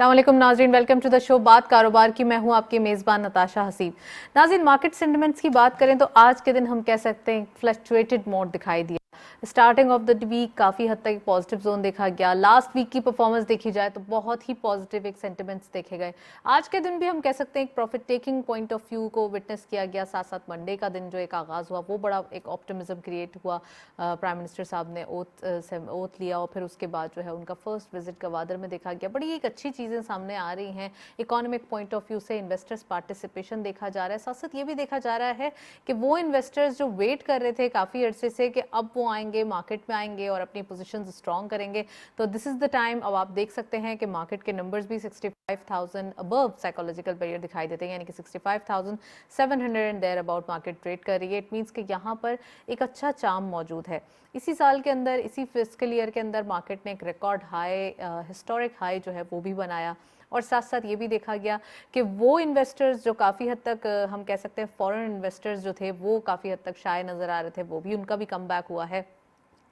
अस्सलाम वालेकुम नाज़रीन, वेलकम टू द शो बात कारोबार की। मैं हूं आपकी मेज़बान नताशा हसीब। नाज़रीन, मार्केट सेंटिमेंट्स की बात करें तो आज के दिन हम कह सकते हैं फ्लक्चुएटेड मोड दिखाई दिया। स्टार्टिंग ऑफ द वीक काफ़ी हद तक पॉजिटिव जोन देखा गया। लास्ट वीक की परफॉर्मेंस देखी जाए तो बहुत ही पॉजिटिव एक सेंटिमेंट्स देखे गए। आज के दिन भी हम कह सकते हैं एक profit taking point of view को विटनेस किया गया। साथ साथ मंडे का दिन जो एक आगाज़ हुआ वो बड़ा एक ऑप्टिमिज्म क्रिएट हुआ। प्राइम मिनिस्टर साहब ने ओथ लिया और फिर उसके बाद जो है उनका फर्स्ट विजिट गवादर में देखा गया। बड़ी एक अच्छी चीज़ें सामने आ रही हैं। इकोनॉमिक पॉइंट ऑफ व्यू से इन्वेस्टर्स पार्टिसिपेशन देखा जा रहा है। साथ साथ ये भी देखा जा रहा है कि वो इन्वेस्टर्स जो वेट कर रहे थे काफ़ी अरसे से कि अब वो आएंगे, मार्केट में आएंगे और अपनी पोजीशन स्ट्रॉन्ग करेंगे, तो दिस इज द टाइम। अब आप देख सकते हैं कि मार्केट के नंबर्स भी 65,000 अबव साइकोलॉजिकल बैरियर दिखाई देते हैं, यानी कि 65,700 and there about market trade कर रही है। इट मीन्स कि यहाँ पर एक अच्छा चार्म मौजूद है। इसी साल के अंदर, इसी फिस्कल ईयर के अंदर मार्केट ने एक रिकॉर्ड हाई, हिस्टोरिक हाई जो है वो भी बनाया। और साथ साथ ये भी देखा गया कि वो इन्वेस्टर्स जो काफ़ी हद तक हम कह सकते हैं फॉरेन इन्वेस्टर्स जो थे वो काफ़ी हद तक शाय नज़र आ रहे थे, वो भी उनका भी कम बैक हुआ है।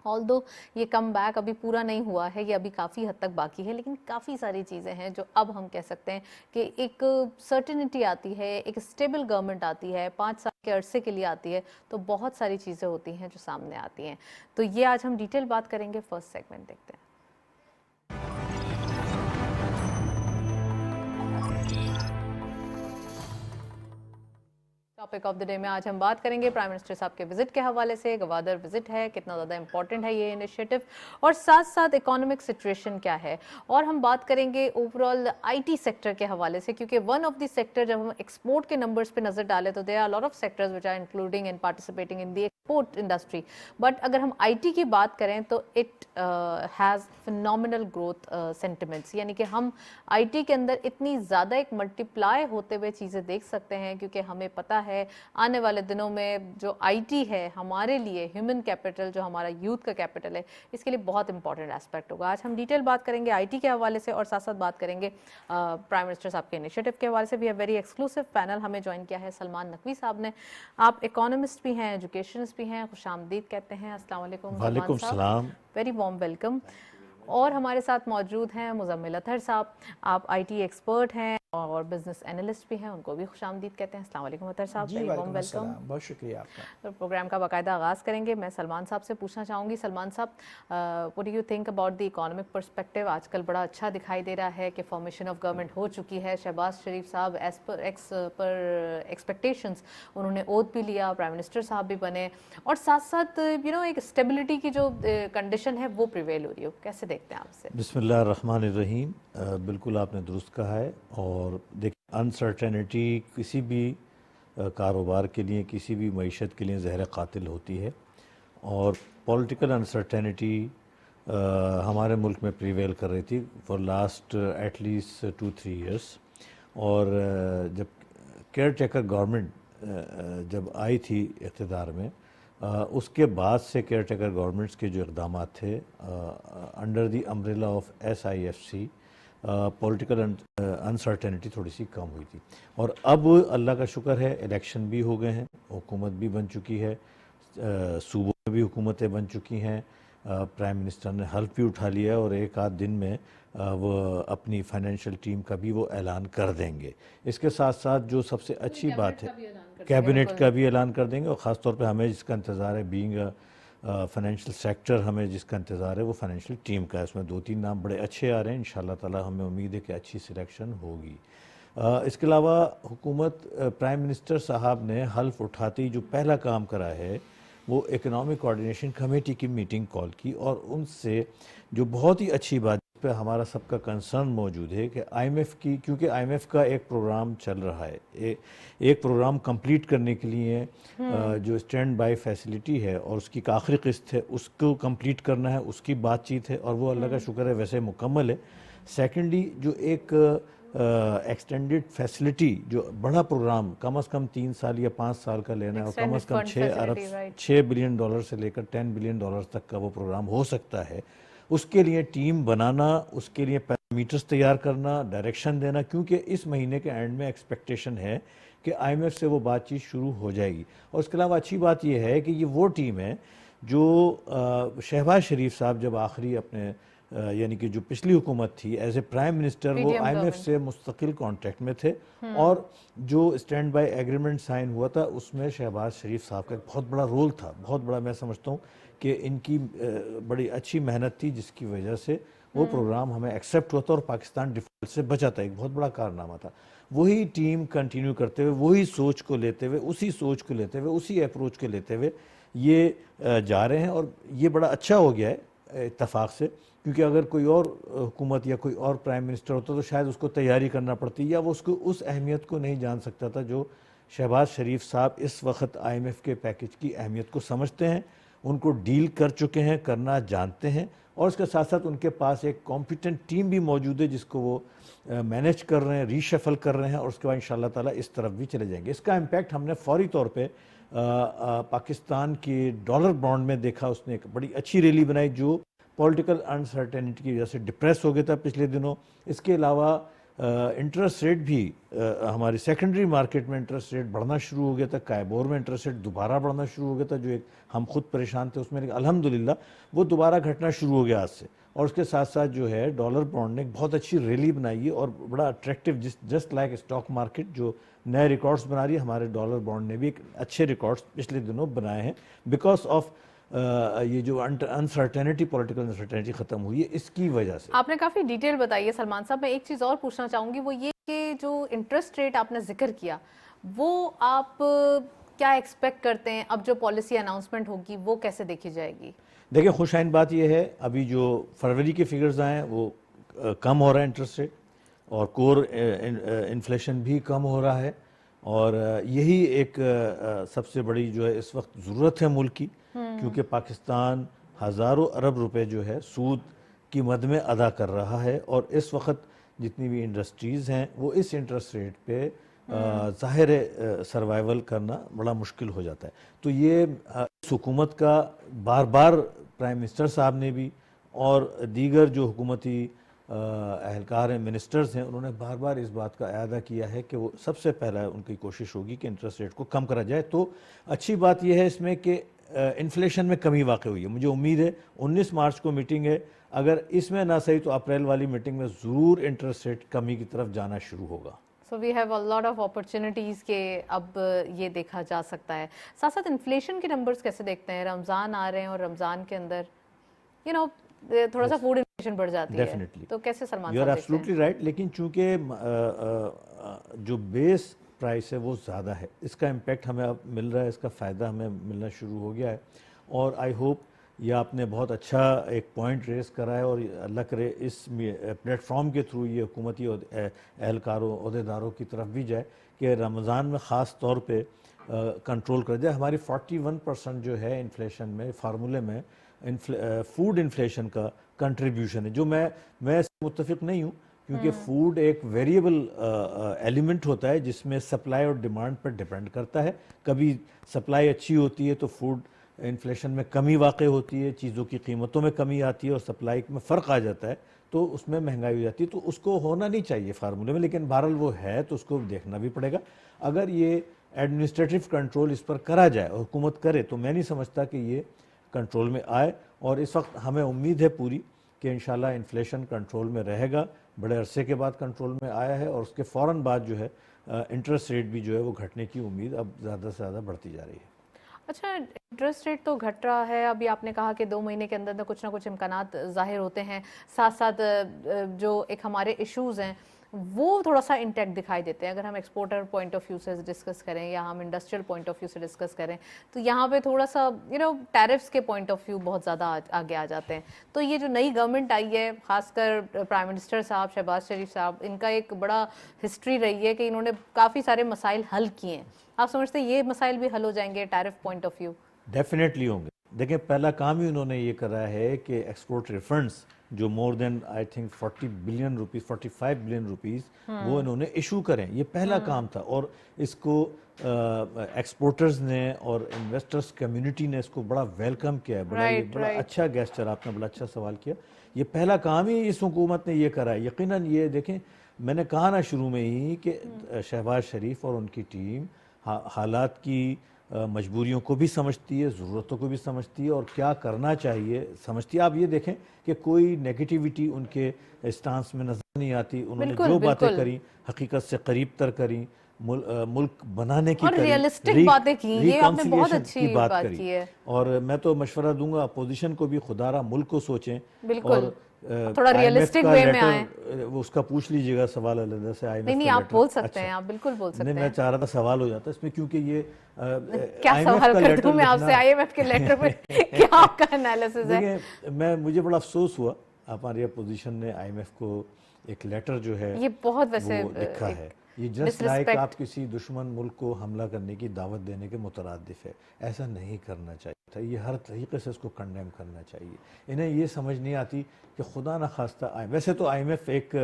ऑल्दो ये कम बैक अभी पूरा नहीं हुआ है, ये अभी काफ़ी हद तक बाकी है, लेकिन काफ़ी सारी चीज़ें हैं जो अब हम कह सकते हैं कि एक सर्टेनिटी आती है, एक स्टेबल गवर्नमेंट आती है, 5 साल के अरसे के लिए आती है, तो बहुत सारी चीज़ें होती हैं जो सामने आती हैं। तो ये आज हम डिटेल बात करेंगे। फर्स्ट सेगमेंट देखते हैं। टॉपिक ऑफ द डे में आज हम बात करेंगे प्राइम मिनिस्टर साहब के विजिट के हवाले से। गवादर विजिट है, कितना ज़्यादा इंपॉर्टेंट है ये इनिशिएटिव, और साथ साथ इकोनॉमिक सिचुएशन क्या है। और हम बात करेंगे ओवरऑल आईटी सेक्टर के हवाले से, क्योंकि वन ऑफ द सेक्टर जब हम एक्सपोर्ट के नंबर्स पे नजर डालें तो there are lot of sectors which are including and participating in the export industry. But अगर हम आईटी की बात करें तो it has phenomenal growth sentiments, यानी कि हम आईटी के अंदर इतनी ज़्यादा एक मल्टीप्लाई होते हुए चीज़ें देख सकते हैं, क्योंकि हमें पता है आने वाले दिनों में जो आईटी है हमारे लिए, ह्यूमन कैपिटल जो हमारा यूथ का कैपिटल है, इसके लिए बहुत इंपॉर्टेंट एस्पेक्ट होगा। आज हम डिटेल बात करेंगे आईटी के हवाले से, और साथ साथ बात करेंगे प्राइम मिनिस्टर साहब के इनिशिएटिव के हवाले से भी। वेरी एक्सक्लूसिव पैनल हमें ज्वाइन किया है सलमान नकवी साहब ने। आप इकोनॉमिस्ट भी हैं, एजुकेशनिस्ट भी हैं, खुशामदीद कहते हैं। अस्सलाम वालेकुम सलमान साहब, वेरी वार्म वेलकम। और हमारे साथ मौजूद हैं मुजम्मिल अतहर साहब, आप आईटी एक्सपर्ट हैं और बिजनेस एनालिस्ट भी हैं, उनको भी खुशामदीद कहते हैं। अस्सलाम वालेकुम अतहर साहब, वेरी वार्म वेलकम। बहुत शुक्रिया आपका। तो प्रोग्राम का बाकायदा आगाज़ करेंगे। मैं सलमान साहब से पूछना चाहूँगी, सलमान साहब, what do you think about the economic perspective? आजकल बड़ा अच्छा दिखाई दे रहा है कि फॉर्मेशन ऑफ गवर्नमेंट हो चुकी है। शहबाज शरीफ साहब एज पर एक्सपेक्टेशंस उन्होंने ओथ भी लिया, प्राइम मिनिस्टर साहब भी बने, और साथ साथ एक स्टेबिलिटी की जो कंडीशन है वो प्रिवेल हो रही हो। कैसे देखते हैं आपसे? बिस्मिल्लाहिर्रहमानिर्रहीम। बिल्कुल आपने दुरुस्त कहा है। और देखिए, अनसर्टेनिटी किसी भी कारोबार के लिए, किसी भी मईशत के लिए जहर कातिल होती है, और पॉलिटिकल अनसर्टेनिटी हमारे मुल्क में प्रिवेल कर रही थी फॉर लास्ट एटलीस्ट 2-3 इयर्स। और जब केयर टेकर गवर्नमेंट जब आई थी इक़्तिदार में, उसके बाद से केयर टेकर गवर्नमेंट्स के जो इक़दाम थे under the umbrella of SIFC, political uncertainty थोड़ी सी कम हुई थी। और अब अल्लाह का शुक्र है, इलेक्शन भी हो गए हैं, हुकूमत भी बन चुकी है, सूबों में भी हुकूमतें बन चुकी हैं, प्राइम मिनिस्टर ने हल्फ भी उठा लिया, और एक आध दिन में वो अपनी फाइनेंशियल टीम का भी वो ऐलान कर देंगे। इसके साथ साथ जो सबसे अच्छी बात है, कैबिनेट का भी ऐलान कर देंगे। और ख़ास तौर पे हमें जिसका इंतज़ार है, बीइंग फाइनेंशियल सेक्टर, हमें जिसका इंतज़ार है वो फाइनेंशियल टीम का है। उसमें 2-3 नाम बड़े अच्छे आ रहे हैं। इंशाल्लाह ताला हमें उम्मीद है कि अच्छी सिलेक्शन होगी। इसके अलावा हुकूमत, प्राइम मिनिस्टर साहब ने हल्फ उठाते ही जो पहला काम करा है वो इकोनॉमिक कोऑर्डिनेशन कमेटी की मीटिंग कॉल की, और उनसे जो बहुत ही अच्छी बात पे हमारा सबका कंसर्न मौजूद है कि IMF की, क्योंकि IMF का एक प्रोग्राम चल रहा है, एक प्रोग्राम कंप्लीट करने के लिए जो स्टैंड बाय फैसिलिटी है और उसकी एक आखिरी किस्त है उसको कंप्लीट करना है, उसकी बातचीत है, और वो अल्लाह का शुक्र है वैसे मुकम्मल है। सेकेंडली जो एक एक्सटेंडेड फैसिलिटी, जो बड़ा प्रोग्राम कम से कम 3 साल या 5 साल का लेना है, और कम से कम 6 बिलियन डॉलर से लेकर 10 बिलियन डॉलर तक का वो प्रोग्राम हो सकता है, उसके लिए टीम बनाना, उसके लिए पैरामीटर्स तैयार करना, डायरेक्शन देना, क्योंकि इस महीने के एंड में एक्सपेक्टेशन है कि IMF से वो बातचीत शुरू हो जाएगी। और उसके अलावा अच्छी बात यह है कि ये वो टीम है जो शहबाज शरीफ साहब जब आखिरी अपने یعنی کہ جو پچھلی حکومت تھی ایز اے پرائم منسٹر وہ PDM I M F government. سے مستقل کانٹیکٹ میں تھے، اور جو اسٹینڈ بائی ایگریمنٹ سائن ہوا تھا اس میں شہباز شریف صاحب کا ایک بہت بڑا رول تھا، بہت بڑا. میں سمجھتا ہوں کہ ان کی بڑی اچھی محنت تھی جس کی وجہ سے وہ پروگرام ہمیں ایکسیپٹ ہوا تھا اور پاکستان ڈیفالٹ سے بچا تھا. ایک بہت بڑا کارنامہ تھا. وہی ٹیم کنٹینیو کرتے ہوئے، وہی سوچ کو لیتے ہوئے، اسی سوچ کو لیتے ہوئے، اسی اپروچ کو لیتے ہوئے یہ جا رہے ہیں، اور یہ بڑا اچھا ہو گیا ہے اتفاق سے. کیونکہ اگر کوئی اور حکومت یا کوئی اور پرائم منسٹر ہوتا تو شاید اس کو تیاری کرنا پڑتی، یا وہ اس اہمیت کو نہیں جان سکتا تھا جو شہباز شریف صاحب اس وقت آئی ایم ایف کے پیکج کی اہمیت کو سمجھتے ہیں، ان کو ڈیل کر چکے ہیں، کرنا جانتے ہیں، اور اس کے ساتھ ساتھ ان کے پاس ایک کمپیٹنٹ ٹیم بھی موجود ہے جس کو وہ مینیج کر رہے ہیں، ری شفل کر رہے ہیں، اور اس کے بعد انشاءاللہ تعالیٰ اس طرف بھی چلے جائیں گے. اس کا امپیکٹ ہم نے فوری طور پہ پاکستان کے ڈالر بانڈ میں دیکھا. اس نے ایک بڑی اچھی ریلی بنائی جو پولیٹیکل انسرٹینٹی کی وجہ سے ڈپریس ہو گیا تھا پچھلے دنوں. اس کے علاوہ انٹرسٹ ریٹ بھی ہماری سیکنڈری مارکیٹ میں انٹرسٹ ریٹ بڑھنا شروع ہو گیا تھا. کائبور میں انٹرسٹ ریٹ دوبارہ بڑھنا شروع ہو گیا تھا، جو ایک ہم خود پریشان تھے اس میں، لیکن الحمدللہ وہ دوبارہ گھٹنا شروع ہو گیا آج سے. اور اس کے ساتھ ساتھ جو ہے ڈالر بانڈ نے ایک بہت اچھی ریلی بنائی ہے اور بڑا attractive, just like stock market جو نئے ریکارڈز بنا رہی ہے، ہمارے ڈالر بانڈ نے بھی ایک اچھے ریکارڈز پچھلے دنوں بنائے ہیں بیکاز آف یہ جو انسرٹینٹی، پولیٹیکل انسرٹینٹی ختم ہوئی ہے اس کی وجہ سے. آپ نے کافی ڈیٹیل بتائی ہے سلمان صاحب. میں ایک چیز اور پوچھنا چاہوں گی، وہ یہ کہ جو انٹرسٹ ریٹ آپ نے ذکر کیا، وہ آپ کیا ایکسپیکٹ کرتے ہیں؟ اب جو پالیسی اناؤنسمنٹ ہوگی وہ کیسے دیکھی جائے گی؟ دیکھیں خوش آئند بات یہ ہے ابھی جو فروری کے فگرز آئے ہیں وہ کم ہو رہا ہے انٹرسٹ ریٹ، اور کور انفلیشن بھی کم ہو رہا ہے، اور یہی ایک سب سے بڑی جو ہے اس وقت ضرورت ہے ملک کی، کیونکہ پاکستان ہزاروں ارب روپے جو ہے سود کی مد میں ادا کر رہا ہے، اور اس وقت جتنی بھی انڈسٹریز ہیں وہ اس انٹرسٹ ریٹ پہ ظاہر سروائیول کرنا بڑا مشکل ہو جاتا ہے. تو یہ اس حکومت کا بار بار پرائم منسٹر صاحب نے بھی اور دیگر جو حکومتی اہلکار ہیں، منسٹرز ہیں، انہوں نے بار بار اس بات کا اعادہ کیا ہے کہ وہ سب سے پہلا ان کی کوشش ہوگی کہ انٹرسٹ ریٹ کو کم کرا جائے. تو اچھی بات یہ ہے اس میں کہ انفلیشن میں کمی واقع ہوئی ہے. مجھے امید ہے 19 مارچ کو میٹنگ ہے، اگر اس میں نہ صحیح تو اپریل والی میٹنگ میں ضرور انٹرسٹ ریٹ کمی کی طرف جانا شروع ہوگا. So we have a lot of opportunities کہ اب یہ دیکھا جا سکتا ہے. ساتھ ساتھ انفلیشن کے نمبرز کیسے دیکھتے ہیں؟ رمضان آ رہے ہیں اور رمضان کے اندر تھوڑا سا فوڈ انفلیشن بڑھ جاتی ہے، ڈیفینیٹلی تو کیسے سلمان یو آر صاحب دیکھتے ہیں؟ Absolutely right. لیکن چونکہ جو بیس پرائس ہے وہ زیادہ ہے، اس کا امپیکٹ ہمیں اب مل رہا ہے، اس کا فائدہ ہمیں ملنا شروع ہو گیا ہے. اور آئی ہوپ یہ آپ نے بہت اچھا ایک پوائنٹ ریز کرا ہے، اور اللہ کرے اس پلیٹ فارم کے تھرو یہ حکومتی اہلکاروں، عہدیداروں کی طرف بھی جائے کہ رمضان میں خاص طور پہ کنٹرول کر جائے. ہماری 41% جو ہے انفلیشن میں فارمولے میں فوڈ انفلیشن کا کنٹریبیوشن ہے، جو میں اس سے متفق نہیں ہوں، کیونکہ فوڈ ایک ویریبل ایلیمنٹ ہوتا ہے جس میں سپلائی اور ڈیمانڈ پر ڈیپینڈ کرتا ہے. کبھی سپلائی اچھی ہوتی ہے تو فوڈ انفلیشن میں کمی واقع ہوتی ہے، چیزوں کی قیمتوں میں کمی آتی ہے اور سپلائی میں فرق آ جاتا ہے تو اس میں مہنگائی ہو جاتی ہے. تو اس کو ہونا نہیں چاہیے فارمولے میں، لیکن بہرحال وہ ہے تو اس کو دیکھنا بھی پڑے گا. اگر یہ ایڈمنسٹریٹو کنٹرول اس پر کرا جائے اور حکومت کرے تو میں نہیں سمجھتا کہ یہ کنٹرول میں آئے. اور اس وقت ہمیں امید ہے پوری کہ انشاءاللہ انفلیشن کنٹرول میں رہے گا. بڑے عرصے کے بعد کنٹرول میں آیا ہے، اور اس کے فوراً بعد جو ہے انٹرسٹ ریٹ بھی جو ہے وہ گھٹنے کی امید اب زیادہ سے زیادہ بڑھتی جا رہی ہے. اچھا، انٹرسٹ ریٹ تو گھٹ رہا ہے، ابھی آپ نے کہا کہ 2 مہینے کے اندر کچھ نہ کچھ امکانات ظاہر ہوتے ہیں، ساتھ ساتھ جو ایک ہمارے ایشوز ہیں وہ تھوڑا سا انٹیکٹ دکھائی دیتے ہیں. اگر ہم ایکسپورٹر پوائنٹ آف ویو سے ڈسکس کریں یا ہم انڈسٹریل پوائنٹ آف ویو سے ڈسکس کریں تو یہاں پہ تھوڑا سا ٹیرفس کے پوائنٹ آف ویو بہت زیادہ آگے آ جاتے ہیں. تو یہ جو نئی گورنمنٹ آئی ہے، خاص کر پرائم منسٹر صاحب شہباز شریف صاحب، ان کا ایک بڑا ہسٹری رہی ہے کہ انہوں نے کافی سارے مسائل حل کیے ہیں. آپ سمجھتے ہیں یہ مسائل بھی حل ہو جائیں گے tariff point of view? Definitely ہوں گے. دیکھیں پہلا کام ہی انہوں نے یہ کرا ہے کہ ایکسپورٹ ریفنڈز جو more than I think 40 billion rupees 45 billion rupees وہ انہوں نے ایشو کریں. یہ پہلا کام تھا، اور اس کو ایکسپورٹرز نے اور انویسٹرز کمیونٹی نے اس کو بڑا ویلکم کیا ہے. بڑا اچھا گیسچر، آپ نے بڑا اچھا سوال کیا. یہ پہلا کام ہی اس حکومت نے یہ کرا ہے. یقیناً یہ دیکھیں میں نے کہا نا شروع میں ہی کہ شہباز شریف اور ان کی ٹیم حالات کی मजबूरियों को भी समझती है, ज़रूरतों को भी समझती है और क्या करना चाहिए समझती है। आप ये देखें कि कोई नेगेटिविटी उनके स्टांस में नज़र नहीं आती। उन्होंने बिल्कुल जो बातें बिल्कुल। करी हकीकत से करीब तर करी, मुल्क बनाने की और करी, रियलिस्टिक बातें की, ये आपने बहुत रिकॉन्सिलिएशन अच्छी की बात बात करी। की है। और मैं तो मशवरा दूंगा अपोजिशन को भी, खुदारा मुल्क को सोचें बिल्कुल, और अब थोड़ा आईएमएफ रियलिस्टिक का वे में आए। लेटर वो उसका पूछ लीजिएगा सवाल अलग से, नहीं आईएमएफ नहीं, का आप लेटर। बोल सकते अच्छा, हैं, आप बिल्कुल बोल नहीं, सकते मैं हैं। चाह रहा था सवाल हो जाता इसमें, क्योंकि ये क्या आईएमएफ सवाल का कर लेटर दूं मैं लिखना आपसे, आईएमएफ के लेटर में क्या आपका एनालिसिस है? देखिए, मुझे बड़ा अफसोस हुआ हमारी अपोजिशन ने आईएमएफ को एक लेटर जो है ये बहुत वैसे वो लिखा एक है। ये जस्ट लाइक आप डिसरिस्पेक्ट। किसी दुश्मन मुल्क को हमला करने की दावत देने के मुतरादिफ है। ऐसा नहीं करना चाहिए था, ये हर तरीके से इसको कंडेम करना चाहिए। इन्हें ये समझ नहीं आती कि खुदा न खास्ता वैसे तो आईएमएफ एक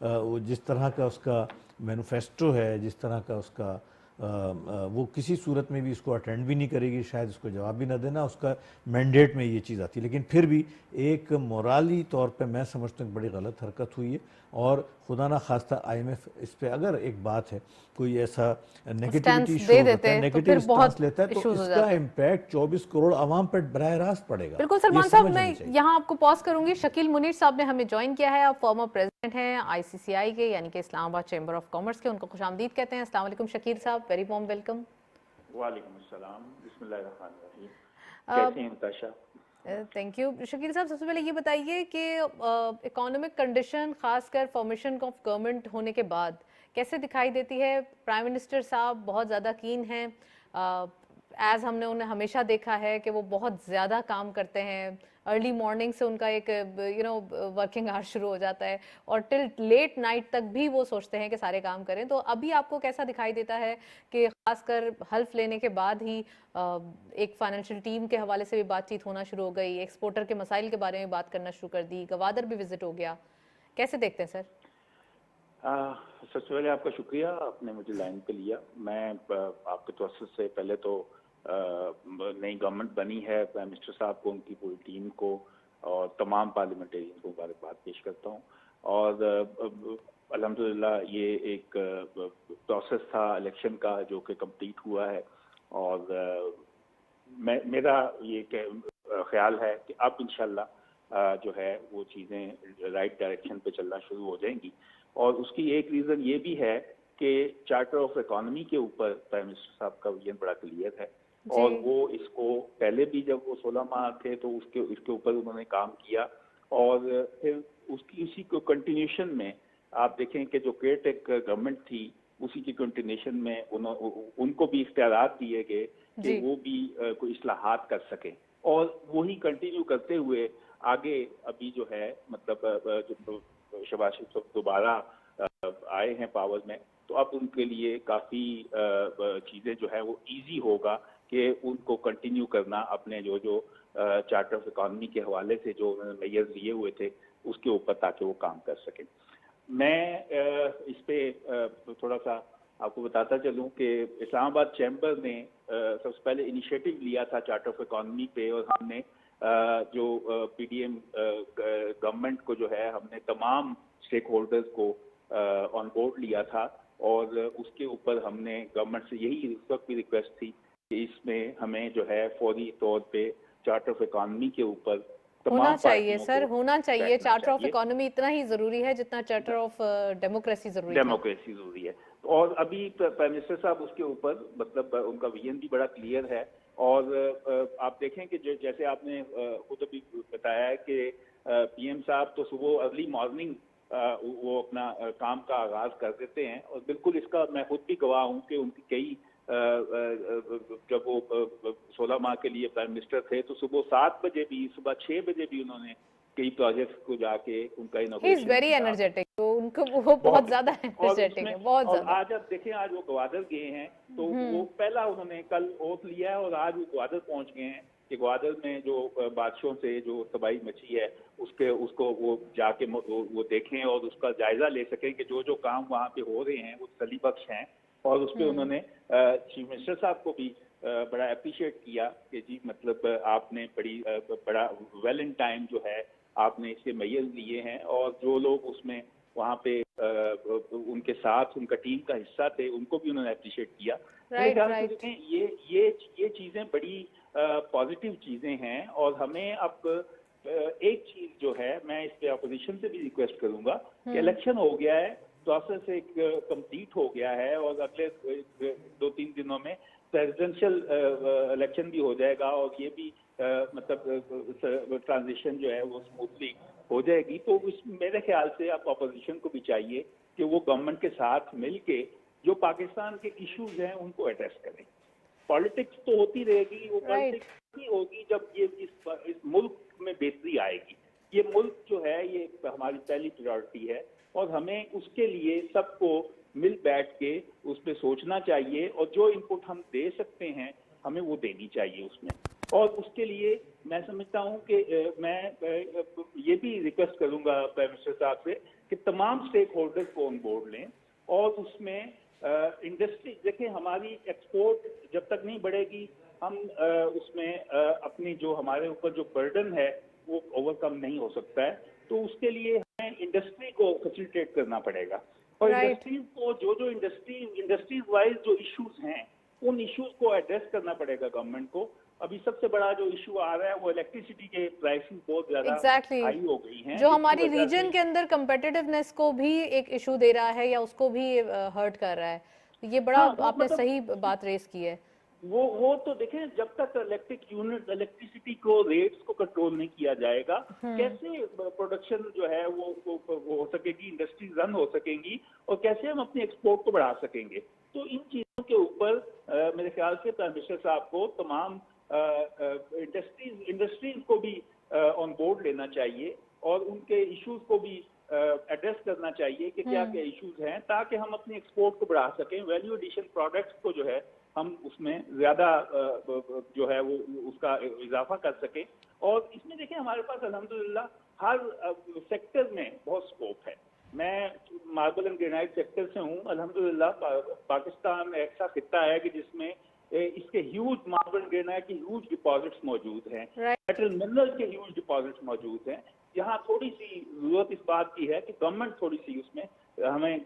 वो जिस तरह का उसका मैनिफेस्टो है, जिस तरह का उसका वो किसी सूरत में भी इसको अटेंड भी नहीं करेगी, शायद इसको जवाब भी ना देना, उसका मैंडेट में ये चीज़ आती है। लेकिन फिर भी एक मोराली तौर पे मैं समझता हूँ बड़ी गलत हरकत हुई है। और खुदा ना खास्ता आईएमएफ इस पे अगर एक बात है, कोई ऐसा नेगेटिविटी स्टैंस शो दे करता है, देते तो फिर नेगेटिव स्टांस बहुत लेता है, तो इश्यूज हो इसका जाते। इम्पैक्ट 24 करोड़ आवाम पर बराह रास्त पड़ेगा। बिल्कुल ये सलमान साहब, समझ मैं होनी चाहिए। यहाँ आपको पॉज करूंगी। शकील मुनीर साहब ने हमें ज्वाइन किया है, आप फॉर्मर प्रेसिडेंट हैं आईसीसीआई के, यानी कि इस्लामाबाद चैम्बर ऑफ कॉमर्स के। उनको खुशामदीद कहते हैं। अस्सलाम वालेकुम शकील साहब, वेरी वार्म वेलकम। वालेकुम अस्सलाम, बिस्मिल्लाहिर्रहमानिर्रहीम। कैसे हैं नताशा? थैंक यू शकील साहब। सबसे पहले ये बताइए कि इकोनॉमिक कंडीशन खासकर फॉर्मेशन ऑफ गवर्नमेंट होने के बाद कैसे दिखाई देती है? प्राइम मिनिस्टर साहब बहुत ज़्यादा कीन हैं, एज हमने उन्हें हमेशा देखा है कि वो बहुत ज़्यादा काम करते हैं। अर्ली मॉर्निंग से उनका एक वर्किंग आवर शुरू हो जाता है और टिल लेट नाइट तक भी वो सोचते हैं कि सारे काम करें। तो अभी आपको कैसा दिखाई देता है कि खासकर हल्फ लेने के बाद ही एक फाइनेंशियल टीम के हवाले से भी बातचीत होना शुरू हो गई, एक्सपोर्टर के मसाइल के बारे में बात करना शुरू कर दी, गवादर भी विजिट हो गया, कैसे देखते हैं सर? सबसे पहले आपका शुक्रिया, आपने मुझे लाइन पे लिया। मैं आपके तवज्जुह से पहले तो नई गवर्नमेंट बनी है, प्राइम मिनिस्टर साहब को, उनकी पूरी टीम को और तमाम पार्लियामेंटेरियन को मुबारकबाद पेश करता हूँ। और अल्हम्दुलिल्लाह ये एक प्रोसेस था इलेक्शन का जो कि कंप्लीट हुआ है। और मेरा ये ख्याल है कि अब इंशाल्लाह जो है वो चीज़ें राइट डायरेक्शन पे चलना शुरू हो जाएंगी। और उसकी एक रीज़न ये भी है कि चार्टर ऑफ इकोनॉमी के ऊपर प्राइम मिनिस्टर साहब का विजन बड़ा क्लियर है। और वो इसको पहले भी जब वो 16 माह थे तो इसके ऊपर उन्होंने काम किया। और फिर उसी को कंटिन्यूशन में आप देखें कि जो केयर टेक गवर्नमेंट थी उसी की कंटिन्यूशन में उनको भी इख्तियारात दिए गए कि वो भी कोई इस्लाहात कर सकें। और वही कंटिन्यू करते हुए आगे अभी जो है मतलब शहबाज शरीफ दोबारा आए हैं पावर में, तो अब उनके लिए काफ़ी चीज़ें जो है वो इजी होगा कि उनको कंटिन्यू करना अपने जो चार्टर ऑफ इकोनॉमी के हवाले से जो उन्होंने मेजर्स लिए हुए थे उसके ऊपर, ताकि वो काम कर सकें। मैं इस पे थोड़ा सा आपको बताता चलूं कि इस्लामाबाद चैम्बर ने सबसे पहले इनिशिएटिव लिया था चार्टर ऑफ इकोनॉमी पे। और हमने जो पीडीएम गवर्नमेंट को जो है हमने तमाम स्टेक होल्डर्स को ऑन बोर्ड लिया था। और उसके ऊपर हमने गवर्नमेंट से यही उस वक्त भी रिक्वेस्ट थी कि इसमें हमें जो है फौरी तौर पे चार्टर ऑफ इकोनॉमी के ऊपर होना चाहिए सर, होना चाहिए। चार्टर ऑफ इकोनॉमी इतना ही जरूरी है जितना चार्टर ऑफ डेमोक्रेसी जरूरी है। और अभी प्राइम मिनिस्टर साहब उसके ऊपर मतलब उनका विजन भी बड़ा क्लियर है। और आप देखें कि जैसे आपने खुद अभी बताया है कि पीएम साहब तो सुबह अर्ली मॉर्निंग वो अपना काम का आगाज कर देते हैं। और बिल्कुल इसका मैं खुद भी गवाह हूँ कि उनकी कई जब वो 16 माह के लिए प्राइम मिनिस्टर थे तो सुबह 7 बजे भी, सुबह 6 बजे भी उन्होंने कई प्रोजेक्ट्स को जाके उनका इनॉग्रेशन वेरी एनर्जेटिक, तो उनको वो बहुत ज्यादा एनर्जेटिक है, बहुत ज्यादा। आज आप देखें, आज वो ग्वादर गए हैं तो वो पहला उन्होंने कल ओथ लिया है और आज वो ग्वादर पहुंच गए हैं कि ग्वादर में जो बादशाहों से जो तबाही मची है उसको वो जाके वो देखें और उसका जायजा ले सकें कि जो काम वहाँ पे हो रहे हैं वो तसल्ली बख्श हैं। और उस पर उन्होंने चीफ मिनिस्टर साहब को भी बड़ा अप्रिशिएट किया कि जी मतलब आपने बड़ा वेल इन टाइम जो है आपने इसके मेजर्स लिए हैं। और जो लोग उसमें वहाँ पे उनके साथ उनका टीम का हिस्सा थे, उनको भी उन्होंने अप्रिशिएट किया। मेरे राइट ख्याल से राइट देखें ये चीज़ें बड़ी पॉजिटिव चीज़ें हैं, और हमें अब एक चीज़ जो है, मैं इस पे अपोजिशन से भी रिक्वेस्ट करूंगा कि इलेक्शन हो गया है, प्रोसेस एक कंप्लीट हो गया है, और अगले 2-3 दिनों में प्रेसिडेंशियल इलेक्शन भी हो जाएगा, और ये भी मतलब ट्रांजिशन जो है वो स्मूथली हो जाएगी। तो इस मेरे ख्याल से अब अपोजिशन को भी चाहिए कि वो गवर्नमेंट के साथ मिलके जो पाकिस्तान के इश्यूज हैं उनको एड्रेस करें। पॉलिटिक्स तो होती रहेगी, वो पॉलिटिक्स ही होगी जब ये इस मुल्क में बेहतरी आएगी। ये मुल्क जो है ये हमारी पहली प्रायोरिटी है, और हमें उसके लिए सबको मिल बैठ के उस पर सोचना चाहिए, और जो इनपुट हम दे सकते हैं हमें वो देनी चाहिए उसमें। और उसके लिए मैं समझता हूँ कि मैं ये भी रिक्वेस्ट करूंगा प्राइम मिनिस्टर साहब से कि तमाम स्टेक होल्डर्स को ऑन बोर्ड लें, और उसमें इंडस्ट्री देखिए, हमारी एक्सपोर्ट जब तक नहीं बढ़ेगी हम उसमें अपनी जो हमारे ऊपर जो बर्डन है वो ओवरकम नहीं हो सकता है। तो उसके लिए हमें इंडस्ट्री को फैसिलिटेट करना पड़ेगा, और इंडस्ट्रीज को जो इंडस्ट्रीज वाइज जो इश्यूज हैं उन इश्यूज को एड्रेस करना पड़ेगा गवर्नमेंट को। अभी सबसे बड़ा जो इशू आ रहा है वो इलेक्ट्रिसिटी के प्राइसेस बहुत ज्यादा हाई हो गई हैं, जो हमारी रीजन के अंदर कंपेटिटिवनेस को भी एक इशू दे रहा है या उसको भी हर्ट कर रहा है। ये बड़ा आपने सही बात रेस की है। वो तो देखें, जब तक इलेक्ट्रिसिटी को रेट्स को कंट्रोल नहीं किया जाएगा, कैसे प्रोडक्शन जो है वो हो सकेगी, इंडस्ट्री रन हो सकेंगी, और कैसे हम अपनी एक्सपोर्ट को बढ़ा सकेंगे। तो इन चीजों के ऊपर मेरे ख्याल से प्राइम मिनिस्टर साहब को तमाम इंडस्ट्रीज को भी ऑन बोर्ड लेना चाहिए, और उनके इश्यूज को भी एड्रेस करना चाहिए कि क्या क्या इश्यूज हैं, ताकि हम अपनी एक्सपोर्ट को बढ़ा सकें, वैल्यू एडिशन प्रोडक्ट्स को जो है हम उसमें ज्यादा जो है वो उसका इजाफा कर सकें। और इसमें देखिए, हमारे पास अल्हम्दुलिल्लाह हर सेक्टर में बहुत स्कोप है। मैं मार्बल एंड ग्रेनाइट सेक्टर से हूँ। अल्हम्दुलिल्लाह पाकिस्तान ऐसा खित्ता है कि जिसमें इसके ह्यूज मार्बल एंड ग्रेनाइट के ह्यूज डिपॉजिट्स मौजूद हैं, मेटल मिनरल्स के ह्यूज डिपॉजिट्स मौजूद हैं। यहाँ थोड़ी सी जरूरत इस बात की है कि गवर्नमेंट थोड़ी सी उसमें हमें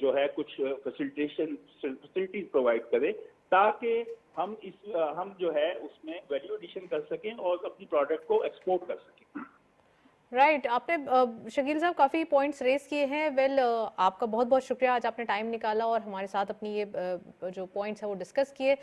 जो है कुछ फैसिलिटीज प्रोवाइड करे, ताकि हम जो है उसमें वैल्यू एडिशन कर सकें और अपनी प्रोडक्ट को एक्सपोर्ट कर सकें। राइट आपने शकील साहब काफ़ी पॉइंट्स रेस किए हैं। वेल आपका बहुत बहुत शुक्रिया, आज आपने टाइम निकाला और हमारे साथ अपनी ये जो पॉइंट्स है वो डिस्कस किए।